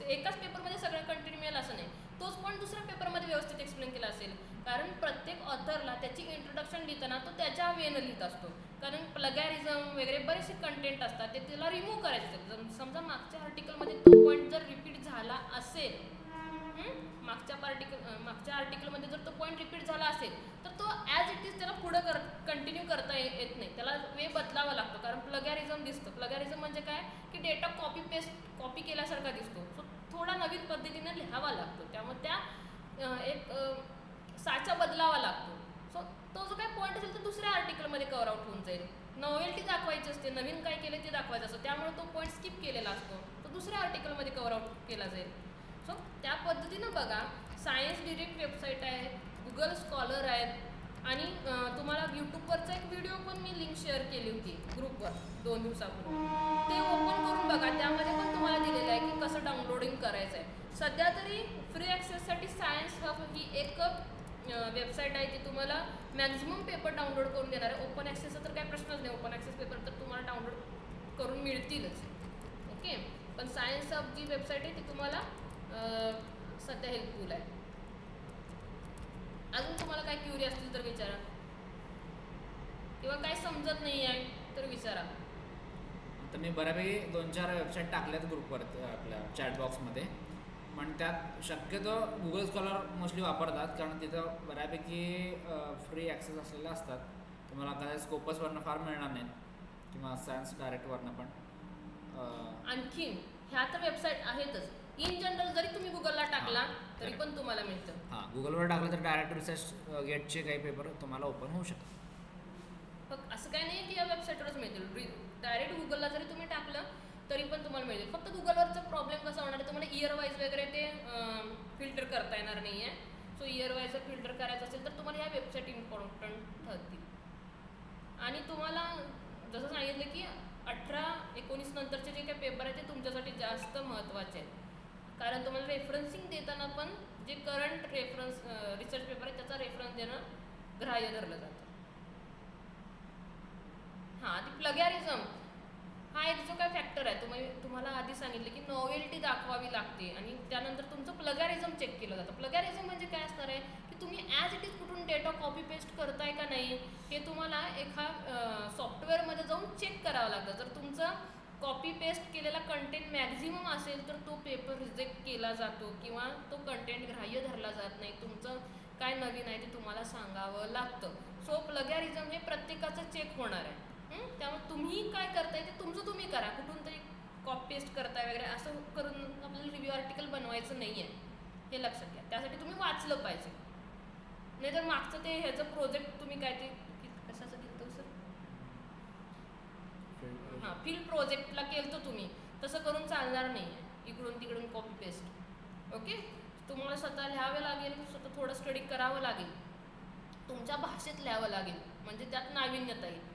एकाच पेपरमध्ये सगळं कंटिन्यू मिळेल असं नाही, तोच पण दुसऱ्या पेपरमध्ये व्यवस्थित एक्सप्लेन केला असेल. कारण प्रत्येक ऑथरला त्याची इंट्रोडक्शन लिहिताना तो त्याच्या वेनं लिहित असतो. कारण प्लगॅरिझम वगैरे बरेचसे कंटेंट असतात ते त्याला रिमूव्ह करायचे असतात. समजा मागच्या आर्टिकलमध्ये तो पॉईंट जर रिपीट झाला असेल, मागच्या आर्टिकलमध्ये जर तो पॉईंट रिपीट झाला असेल तर तो ॲज इट इज त्याला पुढं कंटिन्यू करता येत नाही, त्याला वे बदलावा लागतो. कारण प्लगॅरिझम दिसतं. प्लगॅरिझम म्हणजे काय की डेटा कॉपी केल्यासारखा दिसतो. सो थोडा नवीन पद्धतीने लिहावा लागतो, त्यामुळे त्या एक साचा बदलावा लागतो. सो तो जो काही पॉईंट असेल तो दुसऱ्या आर्टिकलमध्ये कव्हर आउट होऊन जाईल. नॉवेल्टी दाखवायची असते, नवीन काय केलं ते दाखवायचं असतं, त्यामुळे तो पॉईंट स्किप केलेला असतो, तो दुसऱ्या आर्टिकलमध्ये कव्हर आउट केला जाईल. सो त्या पद्धतीनं बघा. सायन्स डिरेक्ट वेबसाईट आहे, गुगल स्कॉलर आहेत आणि तुम्हाला यूट्यूबवरचा एक व्हिडिओ पण मी लिंक शेअर केली होती ग्रुपवर 2 दिवसापूर्वी, ते ओपन करून बघा. त्यामध्ये पण तुम्हाला दिलेलं आहे की कसं डाउनलोडिंग करायचं आहे. सध्या तरी फ्री ॲक्सेससाठी सायन्स हब ही एक वेबसाईट आहे ती तुम्हाला मॅक्झिमम पेपर डाउनलोड करून देणार आहे. ओपन ॲक्सेसचा तर काही प्रश्नच नाही, ओपन ॲक्सेस पेपर तर तुम्हाला डाउनलोड करून मिळतीलच. ओके, पण सायन्स हब जी वेबसाईट आहे ती तुम्हाला सध्या हेल्पफुल आहे. अजून तुम्हाला काय क्युरी असतील तर विचारा, किंवा काय समजत नाही आहे तर विचारा. तर मी बऱ्यापैकी 2-4 वेबसाईट टाकल्यात ग्रुपवर आपल्या चॅटबॉक्समध्ये, पण त्यात शक्यतो गुगल स्कॉलर मोस्टली वापरतात, कारण तिथं बऱ्यापैकी फ्री ॲक्सेस असलेले असतात. तुम्हाला काय स्कोपसवरनं फार मिळणार नाहीत, किंवा सायन्स डायरेक्टवरनं पण. आणखीन ह्या तर वेबसाईट आहेतच. इन जनरल जरी तुम्ही गुगलला टाकला तरी पण तुम्हाला मिळतं. हां, गुगलवर टाकलं तर डायरेक्ट रिसर्च गेटचे काही पेपर तुम्हाला ओपन होऊ शकतात. फक्त असं काही नाही की या वेबसाईटवरच मिळतील. डायरेक्ट गुगलला जरी तुम्ही टाकलं तरी पण तुम्हाला मिळतील. फक्त गुगलवरचा प्रॉब्लेम कसा होणार आहे, तुम्हाला इयर वाईज वगैरे ते फिल्टर करता येणार नाही आहे. सो इयर वाईज जर फिल्टर करायचं असेल तर तुम्हाला ह्या वेबसाईट इम्पॉर्टंट ठरतील. आणि तुम्हाला जसं सांगितलं की 18-19 नंतरचे जे काही पेपर आहेत ते तुमच्यासाठी जास्त महत्त्वाचे आहेत, कारण तुम्हाला रेफरन्सिंग देताना पण जे करंट रेफरन्स रिसर्च पेपर आहे त्याचा रेफरन्स देणं ग्राह्य धरलं जातं. हां, ती प्लगॅरिझम हा एक जो काय फॅक्टर आहे, तुम्हाला आधी सांगितलं की नॉवेल्टी दाखवावी लागते आणि त्यानंतर तुमचं प्लगॅरिझम चेक केलं जातं. प्लगॅरिझम म्हणजे काय असणार आहे की तुम्ही ॲज इट इज कुठून डेटा कॉपी पेस्ट करताय का नाही हे तुम्हाला एका सॉफ्टवेअरमध्ये जाऊन चेक करावं लागतं. जर तुमचं कॉपी पेस्ट केलेला कंटेंट मॅक्झिमम असेल तर तो पेपर रिजेक्ट केला जातो किंवा तो कंटेंट ग्राह्य धरला जात नाही. तुमचं काय नवीन आहे ते तुम्हाला सांगावं लागतं. सो प्लगॅरिझम हे प्रत्येकाचं चेक होणार आहे. त्यामुळे तुम्ही काय करताय ते तुमचं तुम्ही करा. कुठून तरी कॉपी पेस्ट करताय वगैरे असं करून आपल्याला रिव्ह्यू आर्टिकल बनवायचं नाही आहे, हे लक्षात घ्या. त्यासाठी तुम्ही वाचलं पाहिजे. नाही तर मागचं ते ह्याचं प्रोजेक्ट तुम्ही काय ते कशाचं दिलं सर, हां फील्ड प्रोजेक्टला केलं तर तुम्ही तसं करून चालणार नाही आहे, इकडून तिकडून कॉपी पेस्ट. ओके, तुम्हाला स्वतः लिहावं लागेल, स्वतः थोडं स्टडी करावं लागेल, तुमच्या भाषेत लिहावं लागेल, म्हणजे त्यात नाविन्यता येईल.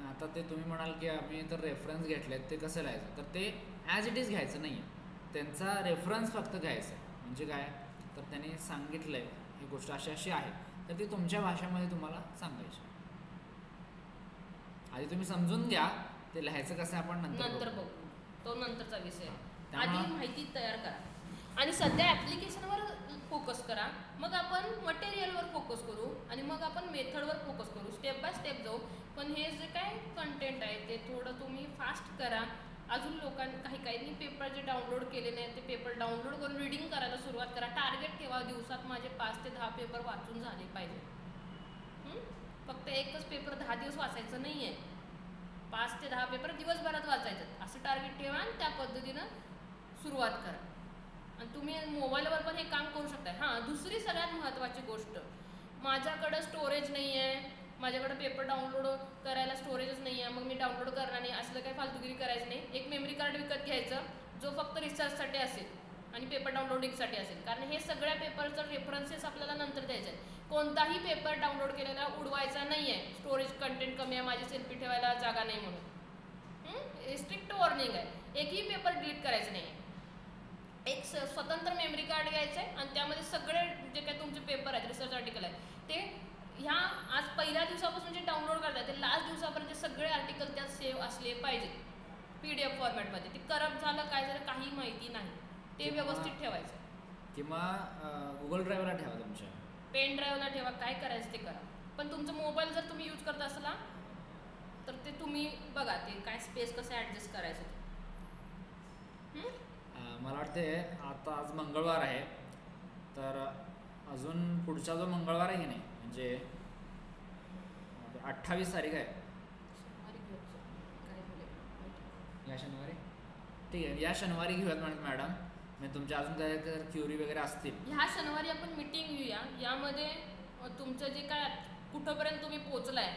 आता ते तुम्ही म्हणाल की आम्ही तर रेफरन्स घेतलेत ते कसं लिहायचं, तर ते ॲज इट इज घ्यायचं नाही आहे, त्यांचा रेफरन्स फक्त घ्यायचा आहे. म्हणजे काय तर त्यांनी सांगितलं आहे ही गोष्ट अशी अशी आहे तर ती तुमच्या भाषेमध्ये तुम्हाला सांगायची. आधी तुम्ही समजून घ्या ते लिहायचं कसं आपण नंतर बघू, तो नंतरचा विषय. आधी माहिती तयार करा आणि सध्या ॲप्लिकेशनवर फोकस करा, मग आपण मटेरियलवर फोकस करू आणि मग आपण मेथडवर फोकस करू, स्टेप बाय स्टेप जाऊ. पण हे जे काय कंटेंट आहे ते थोडं तुम्ही फास्ट करा. अजून काहींनी पेपर जे डाउनलोड केले नाही ते पेपर डाउनलोड करून रीडिंग करायला सुरुवात करा. टार्गेट ठेवा, दिवसात माझे 5 ते 10 पेपर वाचून झाले पाहिजे. फक्त एकच पेपर 10 दिवस वाचायचं नाही आहे, 5 ते 10 पेपर दिवसभरात वाचायचं असं टार्गेट ठेवा आणि त्या पद्धतीनं सुरुवात करा. आणि तुम्ही मोबाईलवर पण हे काम करू शकता. हां, दुसरी सगळ्यात महत्त्वाची गोष्ट, माझ्याकडं स्टोरेज नाही आहे, माझ्याकडं पेपर डाउनलोड करायला स्टोरेजच नाही आहे, मग मी डाउनलोड करणार नाही, असलं काही फालतुगिरी करायचं नाही. एक मेमरी कार्ड विकत घ्यायचं जो फक्त रिसर्चसाठी असेल आणि पेपर डाउनलोडिंगसाठी असेल, कारण हे सगळ्या पेपरचं रेफरन्सेस आपल्याला नंतर द्यायचे आहेत. कोणताही पेपर डाउनलोड केलेला उडवायचा नाही आहे. स्टोरेज कंटेंट कमी आहे, माझी सेल्फी ठेवायला जागा नाही म्हणून स्ट्रिक्ट वॉर्निंग आहे. एकही पेपर डिलीट करायचं नाही आहे. एक स्वतंत्र मेमरी कार्ड घ्यायचं आहे आणि त्यामध्ये सगळे जे काही तुमचे पेपर आहेत, रिसर्च आर्टिकल आहे, ते ह्या आज पहिल्या दिवसापासून जे डाउनलोड करतात ते लास्ट दिवसापर्यंत सगळे आर्टिकल त्यात सेव्ह असले पाहिजेत PDF फॉर्मॅटमध्ये. ते करप्ट झालं काय झालं काही माहिती नाही, ते व्यवस्थित ठेवायचं. किंवा गुगल ड्राईव्हला ठेवा, तुमच्या पेन ड्राईव्हला ठेवा, काय करायचं ते करा. पण तुमचं मोबाईल जर तुम्ही यूज करत असला तर ते तुम्ही बघा ते काय स्पेस कसं ॲडजस्ट करायचं ते. मला वाटते आता आज मंगळवार आहे, तर अजून पुढचा जो मंगळवार आहे की नाही, म्हणजे 28 तारीख आहे या शनिवारी, ठीक आहे, या शनिवारी घेऊयात म्हणत मॅडम. म्हणजे तुमच्या अजून काय क्युरी वगैरे असतील ह्या शनिवारी आपण मीटिंग घेऊया. यामध्ये तुमचं जे काय कुठंपर्यंत तुम्ही पोचलाय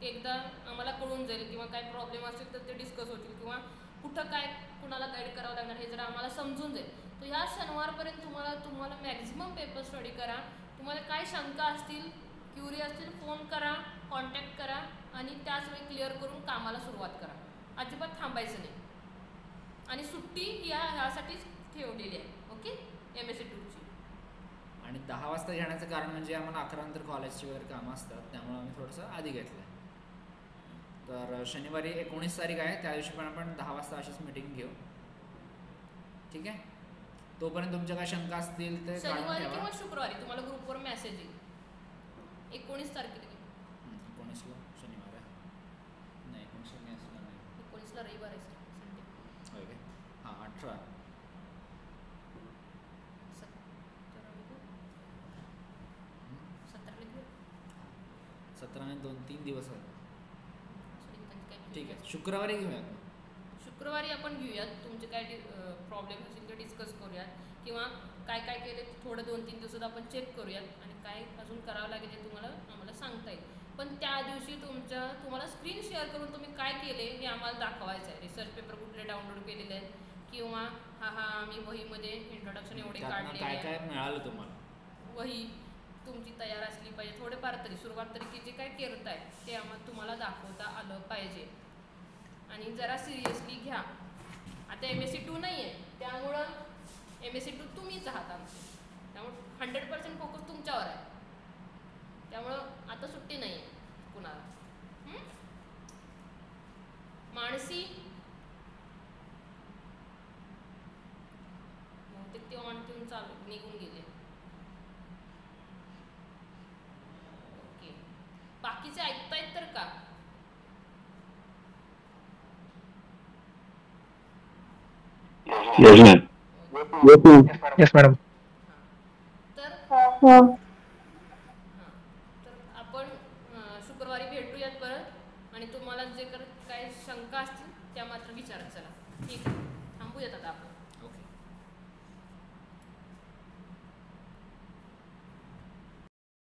ते एकदा आम्हाला कळून जाईल, किंवा काय प्रॉब्लेम असेल तर ते डिस्कस होतील, किंवा कुठं काय कुणाला गाईड करावं लागणार हे जरा आम्हाला समजून जाईल. तर ह्या शनिवारपर्यंत तुम्हाला मॅक्झिमम पेपर स्टडी करा. तुम्हाला काय शंका असतील, क्युरी असतील, फोन करा, कॉन्टॅक्ट करा आणि त्याच वेळी क्लिअर करून कामाला सुरुवात करा. अजिबात थांबायचं नाही. आणि सुट्टी ह्यासाठीच ठेवलेली आहे, ओके, MSc 2ची. आणि 10 वाजता घेण्याचं कारण म्हणजे आम्हाला 11 नंतर कॉलेजची वगैरे कामं असतात, त्यामुळे आम्ही थोडंसं आधी घेतलं आहे. तर शनिवारी 19 तारीख आहे, त्या दिवशी पण आपण 10 वाजता अशीच मीटिंग घेऊ. ठीक आहे. तोपर्यंत तुमच्या काय शंका असतील ते काढून शनिवारी ठेवा. किंवा शुक्रवारी तुम्हाला ग्रुपवर मेसेज येईल. 19 तारखेला 19ला शनिवार आहे. नाही 19ला मी असणार नाही. 19ला रविवार आहे संडे. होय काय? हां 18. 17 आणि 2-3 दिवस आहेत. ठीक आहे, शुक्रवारी घेऊयात. शुक्रवारी आपण घेऊयात. तुमचे काय प्रॉब्लेम असेल ते डिस्कस करूयात, किंवा काय काय केले थोडं 2-3 दिवसात आपण चेक करूयात, आणि काय अजून करावं लागेल ते तुम्हाला आम्हाला सांगता येईल. पण त्या दिवशी तुम्हाला स्क्रीन शेअर करून तुम्ही काय केले हे आम्हाला दाखवायचं आहे. रिसर्च पेपर कुठले डाउनलोड केलेले आहेत, किंवा आम्ही वहीमध्ये इंट्रोडक्शन एवढे काढले, काय काय मिळालं तुम्हाला, वही तुमची तयार असली पाहिजे. थोडेफार तरी सुरुवात तरी की जे काय करताय ते आम्हाला तुम्हाला दाखवता आलं पाहिजे. आणि जरा सिरियसली घ्या. आता MSc 2 नाही आहे, त्यामुळं MSc 2 तुम्हीच आहात आमचे, त्यामुळं 100% फोकस तुमच्यावर आहे. त्यामुळं आता सुट्टी नाही आहे कुणाला. मानसी बहुतेक ते ऑन ठेवून चालू निघून गेले. ओके, बाकीचे ऐकतायत तर का? Yes madam. तर हा. तर आपण शुक्रवारी भेटूयात परत, आणि तुम्हाला जे काय शंका असतील त्या मात्र विचारत चला. ठीक आहे, थांबूयात आता आपण.